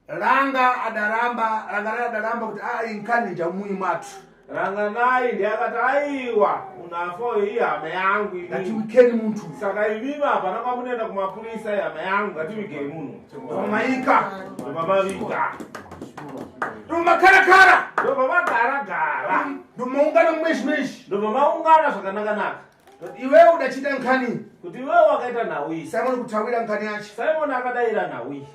Ranga adaramba kuti inkhani chamui mwatu. Ranga naye ndiye akati aiwa unafa iyi hama yangu ini. Ngativigeni muntu. Saka imimi hapana kwamunoenda kumapurisa hama yangu ngativigei munhu. Vamaika. Ndopamaviga. Ndopamakarakara. Ndopamagara-gara. Ndomaungana mumwezhi-mwezhi. Ndopamaungana zvakanaka-naka. Iwewe udachita nkhani. Kuti iwewe wakaita nhauyi. Simon kutawira nkhani yacho. Simon akadayira nhauyi.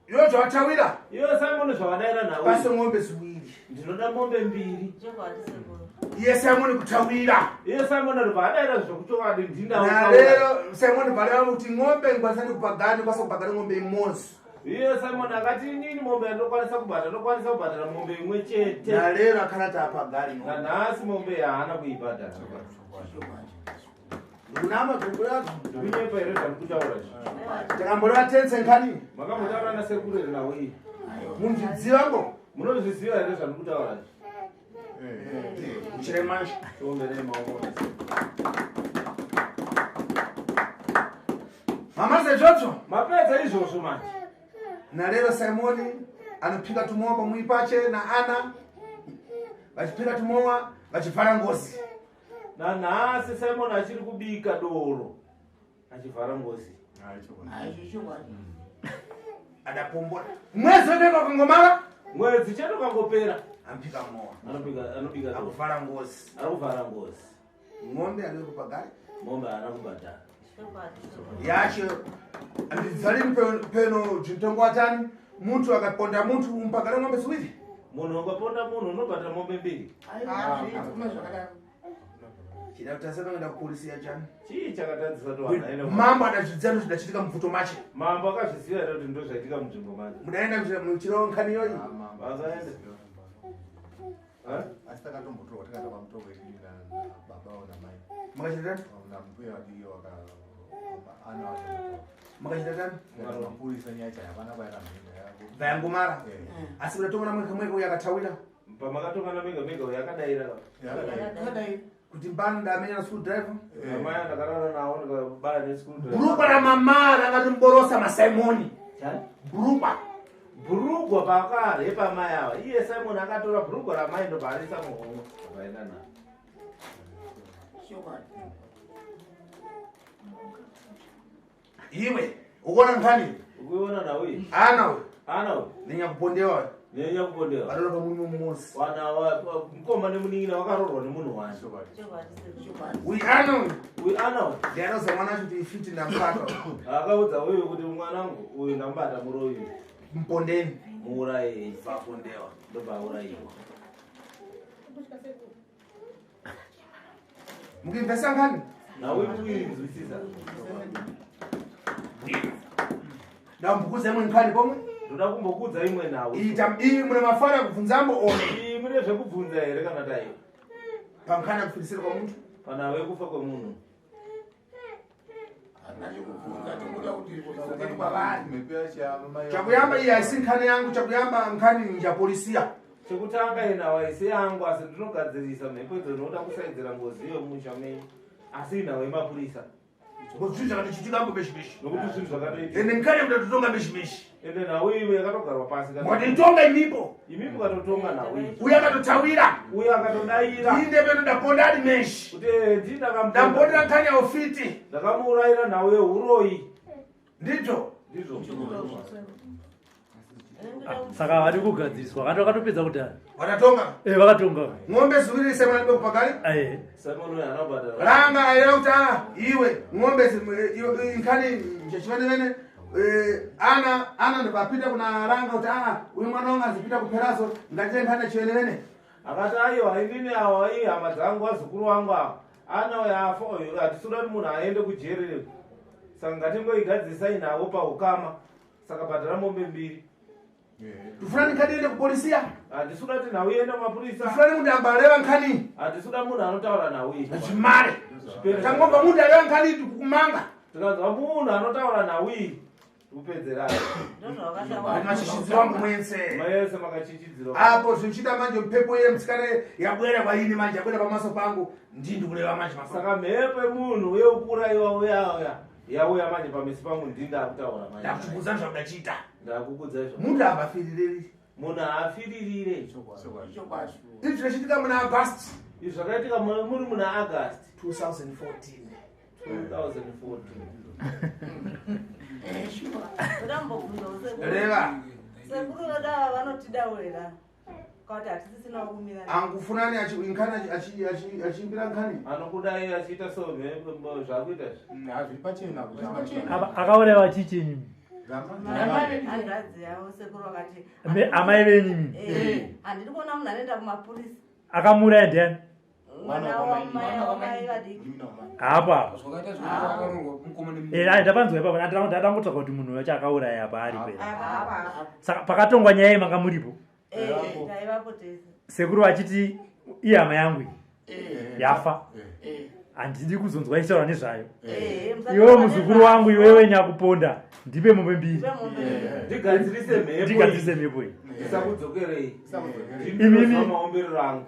Iwe zvawatawira? Iwe Simon zvawadaira nhauyi. Pase ng'ombe ziwiri. Ndinoda ng'ombe mbiri. Iye Simon kutawira. Iye Simon rubadaira zvokuchokwadi ndindawo. Nalero Simon balewa kuti ng'ombe ngwasani kupagani kwasa kupagana ng'ombe imodzi. Iye Simon akati inini mombe ndokwanisa kubhadhara ndokwanisa kubhadhara mombe imwe chete. Nalero akanati apagari. Nanhasi mombe haana kuibhadhara. Ndikunama dzunguradzo. Ndinyepa here zvandikutaura izvi. Takambolewa tense nkhani. Makambotaura nasekuru here nawo iyi. Munozviziva ngo? Munozviziva here zvandikutaura izvi. Uchire manje. Tiomberei maoko. Mamaze chocho. Mapedza izvozvo manje. Na lero Simoni anopika tumowa pamwi pache na Ana. Vachipika tumowa vachivhara ngozi. Nanhasi Simon achiri kubika doro. Achivhara ngozi. Adapombola. Mwezi weteka kungomara. Mwezi cheto kangopera. Ampika mowa. Anobika doro. Akuvhara ngozi. Arikuvhara ngozi. Ng'ombe aliwe kupagari. Mombe haana kubhadhara. Yacho andidzalini peno chintongo atani muntu akaponda muntu umpagara ng'ombe ziwiri. Munhu ukaponda munhu unobhadhara mombe mbiri. Chida kutasana kuenda kupolisi yachani. Chii chakatadzisa towana ene. Mambo adachidzana kuti ndachitika mubvuto mache. Mambo akazviziva here kuti ndozvaitika munzvimbo macho. Mudaenda muchiro nkhani yoyi. Vasaende. Asi takatombotorwa takaenda pamutongo idini nababa namai. Makachita tani? Nambuya wadiyo ana wacho. Makachita tani? Mapurisa nyacha hapana kwayakamhenda yako. Vayangomara. Asi kudatonga mweka uya akatawira. Pamakatongana mega uyo yakadaira. Yakadai. Kuti mbani ndamenya school driver. Amai ndakarara nawo ndikabara neschool driver. Burukwa ramamara akatimborosa maSimoni. Chani? Burukwa. Bhurugwa pakare pamai ava. Iye Simon akatora bhurugwa ramai ndobharisa muhomwe. Vaenda nao. Iwe uona nkhani? Ukuiona nawo iyi? Ana we. Ana we. Nenya kupondewa. Nenya kupondewa. Varora pamunhu mumuzi. Wana mukoma nemunin'ina vakarorwa nemunhu wani. We ana we. Uyu ana we. Ndianoza mwana acho kuti ifiti ndamubata. Akaudza uyu kuti mwanangu uyu ndamubata muroyi. Mpondeni. Muurayi. Vapondewa. Ndobaurayiwa. Mukimvesa nkhani? Nawe kuinzwisisa. Ndambukuza imwe nkhani pomwe. Ndoda kumbokudza imwe nawe. Iyi mune mafara kubvunzambo one. Iyi mune zvekubvunza here kana taiva? Pankhani yakufundisira kwa muntu. Panawe kufa kwemunhu. Chakuyamba iyi haisi nkhani yangu, chakuyamba nkhani njapolisiya. Chekutanga ina waise yangu asi ndinogadzirisa mhepo idzo dzinoda kusaidzira ngozi iyo musha mei. Asi inawe mapurisa. Kuti zvinhu zvakatichitika mbo beshi-beshi. Nokuti zvinhu zvakatoitika. Ende nkhani yekuti totonga beshi-beshi. Ende nawe iwe yakatogarwa pasi. Mwati ntonga imipo. Imipo katotonga nawe. Uye akatotawira. Uye akatodaira. Inde peno ndaponda ari meshi. Kuti ndindakamponda. Ndambondera nkhani ya ufiti. Ndakamuurayira nawe uroyi. Ndito. Ndizvo. Saka vari kugadziriswa vantu vakatopedza kudhara. Vatatonga. Vakatonga. Ng'ombe ziwiri Simon alibe kupagari. Simon uyu anobhadhara. Ranga aira kuti iwe ng'ombe nkhani njechivenevene ana ndipapita kuna ranga kuti uyu mwana wangu azipita kupherazo ngatire nkhani chivenevene. Akati aiwa inini awa iyi hama dzangu vazukuru vangu ava. Ana uyu afa uyu hatisura kuti munhu aende kujerere. Saka ngatingoigadzisa inawo paukama. Saka bhadhara mombe mbiri. Tufuna nkhani ende kupolisiya. Hatisuda kuti nawe ende kumapurisa. Tufuna munhu ambareva nkhani. Hatisuda munhu anotaura nawe. Zvimare. Tangomba munhu areva nkhani kumanga. Tikanzwa munhu anotaura nawe. Kupedzera. Machichidziro wangu mwense. Maese makachichidziro. Apo zvichida manje mpepo iye mtsikana yabwera kwaini manje yabwera pamaso pangu ndindi kureva manje mafaka. Saka mhepo yemunhu weukurayiwa uya yauya manje pamesi pangu ndinda kutaura manje. Ndakuchibvunza zvakachita. Ndakukudza izvo. Munhu habafiririri. Munhu haafiririre. Izvi zvachitika muna August. Izvi zvakaitika muri muna August 2014. Reva. Sekuru vada vanotidawira. Kuti hatisisina kumira. Angufunani nkhani achiimbira nkhani. Anokudai achiita so zvakuita Hazviri pachena kuti akaureva chichinyi Handazi yavo sekuru vakati. amai venyu Handiri kuona munhu anoenda kumapurisa. akamuraya ndiani Mwana wamai vadiki. apa ndapanzwa ipapo ndatangotsvaka kuti munhu wacho akauraya apa ari pera saka pakatongwa nyaya iyi manga muripo Taivapo tese. sekuru achiti ihama yangu yafa handidi kuzonzwa ichitaura nezvayo iwewe muzukuru wangu iwewe nyakuponda ndipe mombe mbiri ndigadzirise mhepo iyi isakudzokerei imimi maombero angu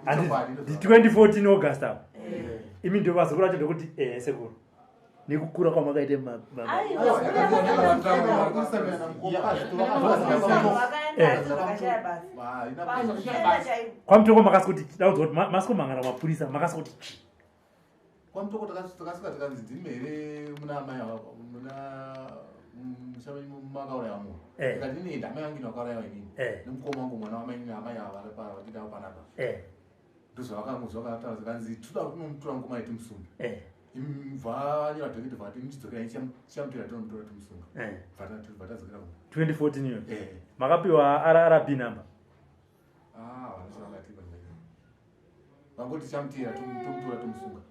ndi 2014 august apo imi ndio vazukuru vacho ndokuti sekuru nekukura kwamakaite kwamutoko makasi kuti daudzwa kuti masikomangana mapurisa makasi kuti chi kwamutoko takasika takanzi ndimi here muna amai avako muna makauraya vamwe tikati ine ndamai vangu inakauraya inini nemukoma wangu mwana wamainini amai ava vatidavo panapa ndozvavakamuzva vakataura zikanzi toda kunomutora mukoma yetu musunga imvanya vadhokita vakati muchidzokera chichamutora tinomutora timusunga vatadzokera 2014 iyo makapiwa rrb number vanachivangatipa vangoti tichamutira tomutora timusunga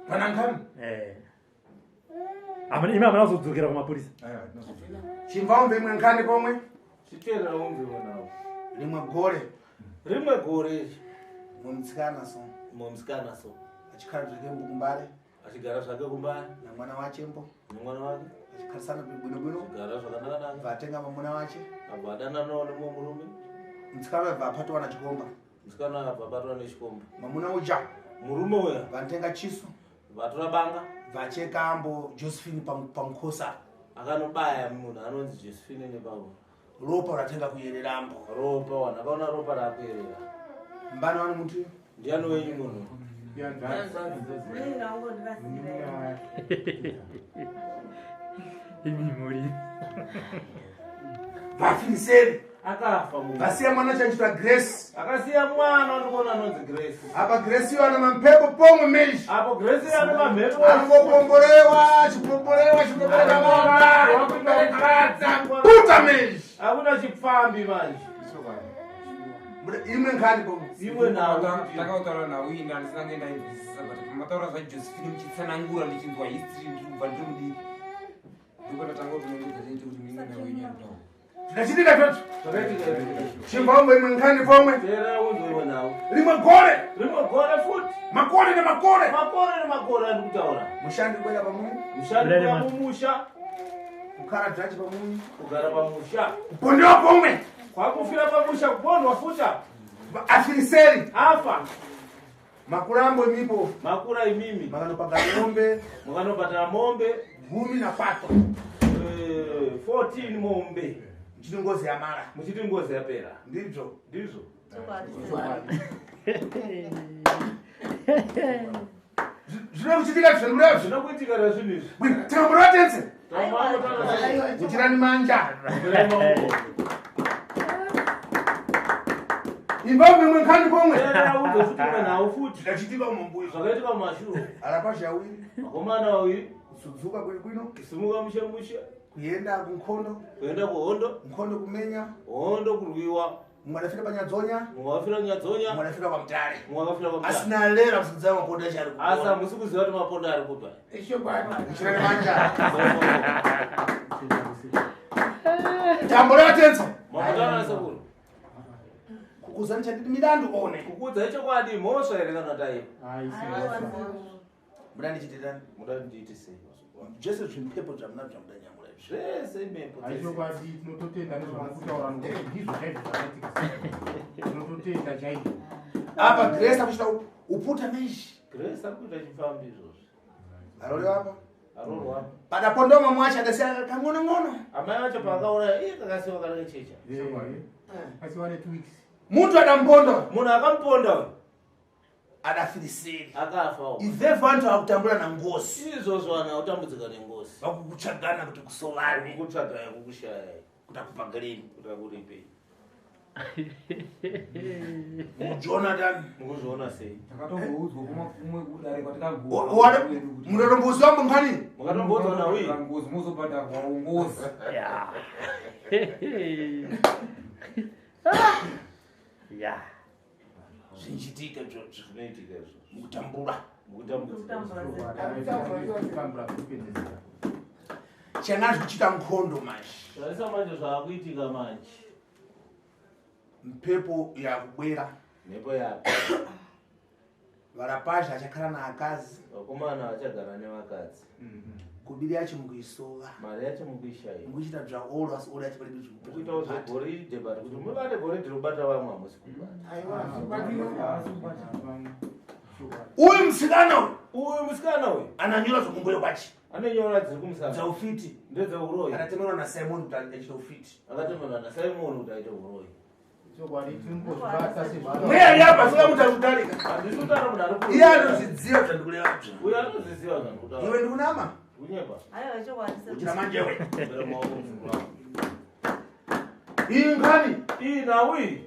Panangam. Imi amana kuzodzokera kumapurisa. Chimvaumbe mwankani pomwe. Chitera umbe wanawo. Rimwe gore. Mumtsikana so. Achikhala zvake mbukumbare. Achigara zvake kumbare. Na mwana wachembo. Mwana wake. Achikharisana bwino. Gara zvakanaka. Vatenga mwamuna wache. Abadana nawo nemurume. Mtsikana vapatwa na chikomba. Mtsikana vapatwa nechikomba. Mwamuna uja. Murume uya. Vatenga chisu. Vatora banga. Vacheka ambo Josephine pamukhosa. Akanobaya munhu anonzi Josephine nepawo. Ropa ratenga kuyerera ambo. Ropa wana kaona ropa rakuyerera. Mbana wani mutu? Ndiano wenyu munhu. Imi muri. Vafiniseri. Akafa munhu. Vasiya mwana chanchitwa Grace. Akasiya mwana ndikona anonzi Grace. Apa Grace yo ana mampepo pomwe meshi. Apo Grace ana mampepo. Angopombolewa, chipombolewa mwana. Wakutorekadza. Puta meshi. Akuna chipfambi manje. Imwe nkhani pomwe. Imwe nawo. Takautaura nawo ina ndisina ngenda inzwisisa but mataura za Josephine mchitsanangura ndichinzwa history ndibva ndimudi. Ndiko tatanga kunongeza kuti mimi na wenyu ndo. Tinachitika toto. Chimbaumbe imwe nkhani pomwe. Tera unzwe nawo. Rimwe gore futi. Makore Makore ndikutaura. Mushandi kwela pamunyu. Mushandi kwa mumusha. Kukhala dhachi pamunyu. Kugara pamusha. Kupondewa pomwe. Kwakufira pamusha kupondwa futa. Afiliseri. Afa. Makurambo imipo. Makura imimi. Makanopagala mombe. Makanopatala mombe. 14. 14 mombe. Muchiti ngozi yamara. Muchiti ngozi yapera. Ndizvo. Zvinokuchitika zvinhu zvinokuitika razvinhu izvi. Tambura tense. Kuchirani manja. Imbabwe imwe nkhani pomwe. Uzofutika nawo futi. Zvachitika mumbuyo. Zvakaitika mumashuro. Alapazha awiri. Makomana awiri. Kusudzuka kwino. Kusimuka mushe. Kuenda kunkhondo. Kuenda kuhondo. Nkhondo kumenya. Hondo kurwiwa. Mumwe adafira panyadzonya. Mumwe wafira nyadzonya. Mumwe adafira pamutare. Mumwe akafira pamutare. Asina lera kusidzama maponda achari kupa. Asa musi kuziva kuti maponda ari kupa. Kuchirani manja. Tambura tense. Makutana sekuru. Kukuzani chatiti midandu one. Kukudza chokwadi mhosva ere kana tai. Mudani chititani. Mudani ndiiti sei. Jese zvimpepo zvamunazvo mudanyamura izvi. Zvese imhepo. Aichokwadi tinototenda nezvamakutaura ndizvo chaizvo zvakaitika. Tinototenda chaizvo. Apa Grace akuchita uputa meshi. Grace akuita chifambi izvozvo. Arori apa? Arori apa? Padapondoma mwacho adasiya kang'ono-ng'ono. Amai vacho paakauraya iye kakasiwa kanakachecha. Asiwa ne 2 weeks. Muntu adamponda. Munhu akamuponda. Adafiliseri. Akafa. Ive vantu vakutambura nangozi. Izvozvo vanhu vakutambudzika nengozi. Vakukutsvagana kuti kusolani. Kukutsvagai kukushayai. Kuti akupagaleni. Kuti akuripe. Jonathan. Mukuzviona sei? Takatombouzwa kumwe kudare kwatakagora. Munotomboziva munkhani? Mukatombodzwa nawi. Ngozi muzobhadharwa ngozi. Ya. Zvinchitika izvozvo. Zvinoitika izvozvo. Mukutambura. Changa zvichita nkhondo manje. Zvarisa manje zvaakuitika manje. Mpepo yakubwera. Mhepo yako. Varapazha achakhala naakazi. Vakomana vachagara nevakadzi. Kubiri yacho mukuisova. Mari yacho mukuishaya. Mukuchita zvaolo asi olo yacho palibe zvikupa. Mukuita goridhe but kuti mubate goridhe robata vamwe hamusi kubata. Uyu msikana uyu ananyora zokumbuyo kwachi. Ananyora dzikumusana. Za ufiti. Ndedza uroyi. Anatemerwa na Simon kuti achita ufiti. Akatemerwa na Simon kuti aite uroyi. Mweya yapa sika mutakutalika. Andisutara munhu ari Iye anozvidziva kuti ndikureva kuti. Uyu anozviziva zvandikureva. Iwe ndikunama. Kunyepa. Aiwa chokwadi. Uchira manjewe. Mbere maoko mzungwa. Iyi nkhani. Iyi nawi.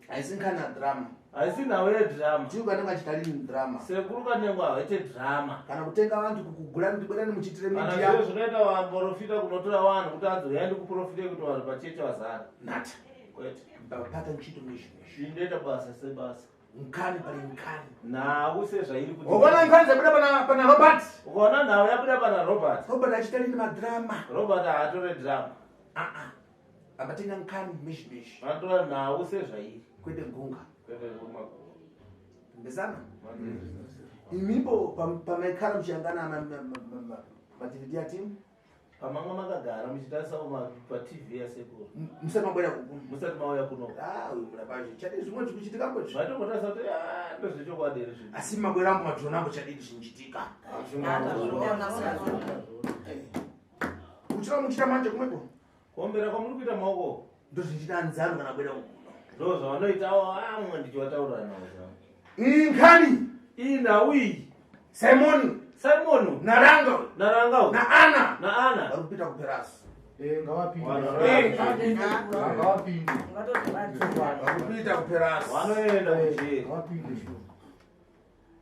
Haisi nkhani ya drama. Haisi nawe drama. Ndiyo kanenge achitarini drama. Sekuru kanenge aite drama. Kana kutenga vantu kugulani ndibwera muchitire media. Kana zviro zvinoita vaprofita kunotora vanhu kuti azoenda kuprofita kuti vanhu pacheche vazara. Nata. Kwete. Pata nchito mishimishi. Indoita basa sebasa. Nkhani pali nkhani. Nawu sezvairi kuti. Ukaona nkhani dzabuda pana Robert. Ukaona nawu yabuda pana Robert. Robert achitarini madrama. Robert haatore drama. Abatenga nkhani mishimishi. Atora nawu sezvairi. Kwete ngunga. Kwete ngunga. Mbezana. Imipo pamekhala mchangana ma-DVD ya team. Pamanga makagara muchitarisa pa-TV yasekuru. Musati mabwera kuno. Musati mauya kuno. Uyu mulapacho chadii zvimwe zvikuchitika mbochi. Matokotarisa kuti ndozvechokwadi ere zvinhu. Asi mabwera angu madhona angu chadii zvinochitika. Uchira muchita manje kumwepo. Kuombera kwamuri kuita maoko. Ndozvichita anzano kana bwera uku. Ndo zvavanoitawo amwe ndichiwataurira nawo. Iyi nkhani. Iyi nawi. Simon. Naranga. Na Ana. Warupita kuperaso. Warupita kuperaso. Wanoenda kujeri.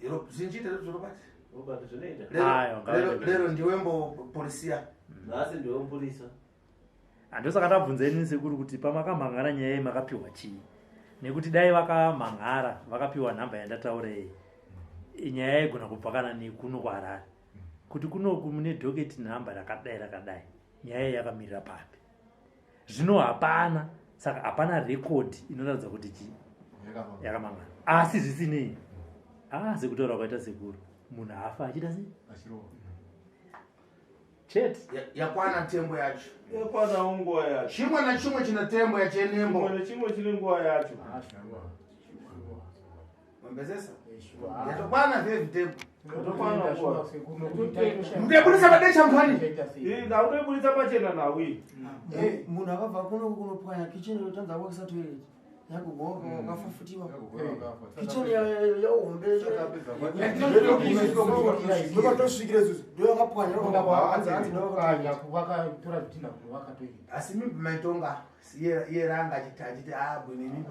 Iro zinjite Robert. Robert zvinoita. Lero ndiwembo polisia. Nhasi ndiwe mupurisa. Andosaka ndabvunza inini sekuru kuti pamakamhangara nyaya iyi makapiwa chii. Nekuti dai vakamhangara vakapiwa nhamba yandataura iyi. Nyaya igona kubva kana nekuno kwaRarare. Kuti kunoku mune doketi nhamba rakadai. Nyaya yakamirira papi. Zvino hapana. Saka hapana rekodhi inoratidza kuti chii yakamhangara. Asi zvisinei. Sekutaura kwaita sekuru. Munhu hafa achida sei? Chete. Yakwana tembo yacho. Yakwana nguva yacho. Chimwe na chimwe china tembo yachenembo. Chimwe nechimwe chine nguva yacho. Mbezesa? Yatokwana vevi tembo. Yatokwana nguva. Ndiyabudisa padesha mphani. Ndautoibudisa pachena nawi. Munhu akabva kunopwanya kicheni yotanza kuwakisa toilet. Yakugonga wakafafutiwa. Kicheni yauhombe. Ndokatosvikire zuzu. Ndoyakapwanya vakatora zvitinha kuvaka toilet. Asi mimbi maitonga iye ranga achiti abwene mimbi.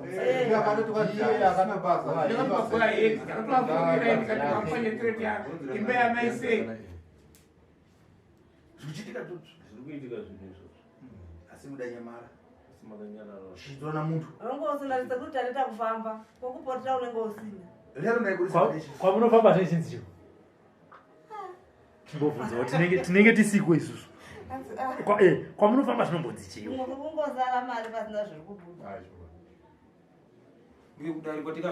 Zvichitika tutu. Zvirikuitika zvinezvo. Asi mudanyamara. Chitona muntu. Unongosina kuti aleta kufamba. Kokupotera unenge usina. Lero ndaibudisa padesha. Kwamunofamba sei chinziyo? Chimbobvunza kuti tinenge tisiko isusu. Kwamunofamba zvinombodzi chii? Kungozara mari pasina zviri kubuda. Kudari kwatika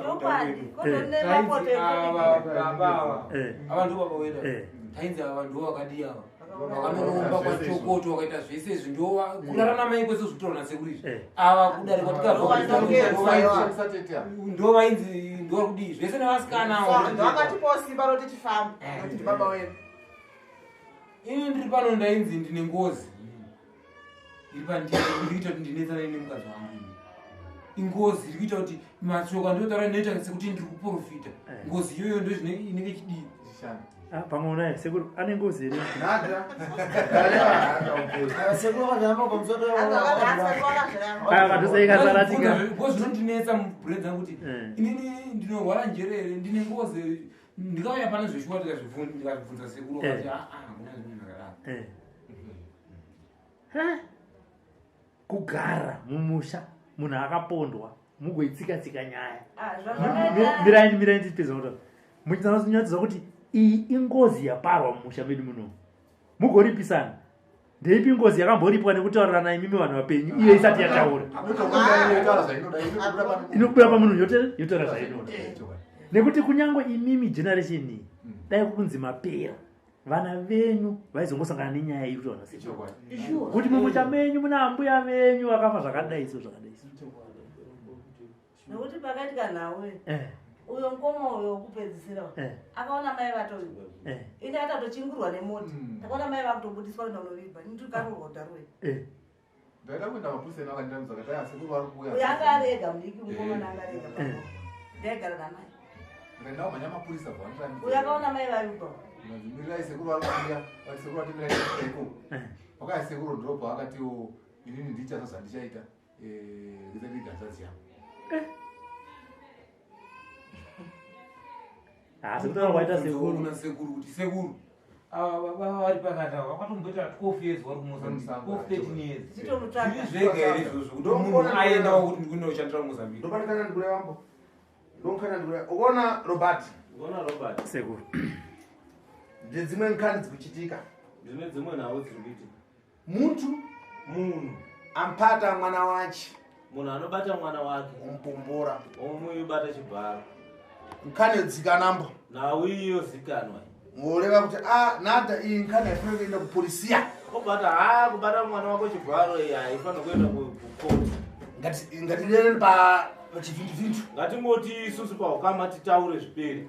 abantu vavaweda tainzi ava ndo vakadi ava vakanoromba kwachokoto vakaita zvese izvi ndo kurarana mai kwese zvikutora nasekuriizvi ava kudari kwatika ndo vainzi ndo kudii zvese nevasikana vakatipawo simba roti tifambe kuti baba wedu ini ndiri pano ndainzi ndine ngozi iri pandiri ndikuita kuti ndinetsana nemukadzi wangu ingozi iri kuita kuti matsoka ndotaura ndinoita sekuti ndiri kuprofita ngozi iyoyo ndo inenge chidii pamwe unaye sekuru ane ngozi here zvinondinetsa mubhure dzangu kuti inini ndinorwara njerere ndine ngozi ndikauya pane zveshuwa ndikazvibvunza sekuru kati hakuna zvinhu zvakadaro kugara mumusha munhu akapondwa mugoitsika-tsika nyaya mirai ndipedza kutaura muchinyatsodza kuti iyi ingozi yaparwa mumusha medu muno mugoripisana ndeipi ngozi yakamboripwa nekutaurirana imimi vanhu vapenyu iyo isati yataura inobuda pamunhu yotaura zvainoda nekuti kunyangwe imimi generation iyi dai kunzi mapera vana venyu vaizongosangana nenyaya iyi kutaura kuti mumusha menyu muna ambuya venyu vakafa zvakadai so zvakadai nekuti pakaitika nawe uyo mukoma uyo kupedzisira akaona mai vatoyo ine atatochingurwa nemoti takaona mai vakutobudiswa kunonovibva nitukarorodharoe ndaida kuenda mapurisa akandamudza kuti asekuru vari kuuya uyo anga arega mudiki mukomana anga arega ndaigara namai ndaendawo manya mapurisa uyo akaona mai vayuba mirirai sekuru vari kuuya vati sekuru atimirai iko wakaya sekuru ndorobva akatiwo inini ndichazoza ndichaita ndizandiganzazi yangu Sekuru sekuru kuti sekuru baba vari pakata vakatomboita 12 years vari kumozambique 13 years zvega here izvozvo kuti munhu aendawo kuti ndikunochandira mumozambique ndopatikana ndikure vambo ndokana ndikure uona Robert sekuru ndedzimwe nkhani dzikuchitika ndine dzimwe nawo dziri kuitika munhu ampata mwana wache munhu anobata mwana wake ompombora omubata chibharo nkhani yodzikanambo nawo iyo zikanwa ngoreva kuti nada iyi nkhani yafanira kuenda kupolisiya obata kubata mwana wako chibharo haifanira kuenda kukoti ngatirere pachivhindivhindu ngatingoti isusu paukama titaure zviperi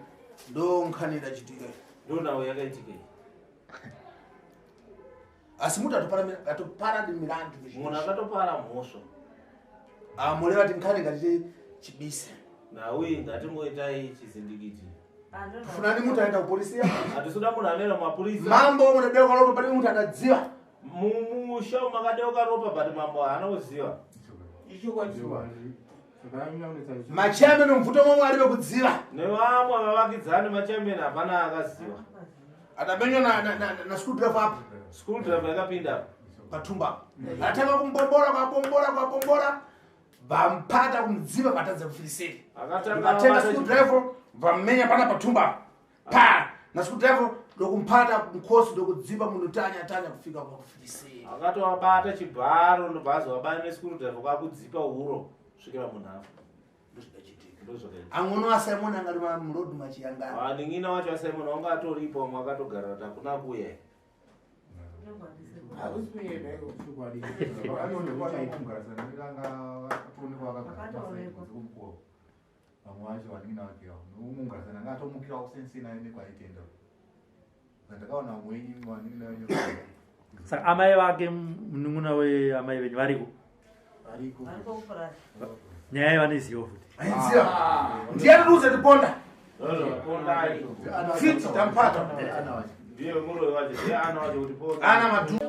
ndo nkhani idachitika ndo nawo yakaitika asi muti atopara milandu munhu akatopara mhosva mureva kuti nkhani ngatite chibise nawe ngatingoitai chizindikiti funani muti aenda kupolisiya hatisuda munhu anoenda mumapurisa mambo munadeuka ropa pane muti adadziva mumusha makadeuka ropa but mambo haanoziva machameni mvuto momwe alibe kudziva nevamwe vavakidzani machameni hapana akaziva adamenywa na school driver apo school driver yakapinda patumba atanga kumbombora vampata kumdziva vatadza kufiliseri vatenga school driver vamenya pana patumba na school driver ndokumpata mukhosi ndokudziva munhu tanya kufika kufiliseri akatovabata chibharo ndobvazo vabana neschool driver kwakudzipa uro svikira munhu afa ang'ono asimon angari murodhi machiyangana ningina wacho asimon wanga atoripo mwakatogara takuna kuya saka amai vake munun'una weamai venyu variko nyaya yavaniziva futi ndiyaruze tiponda fiti tampata ndiye muroi wacho ndiye ana wacho kuti ana madu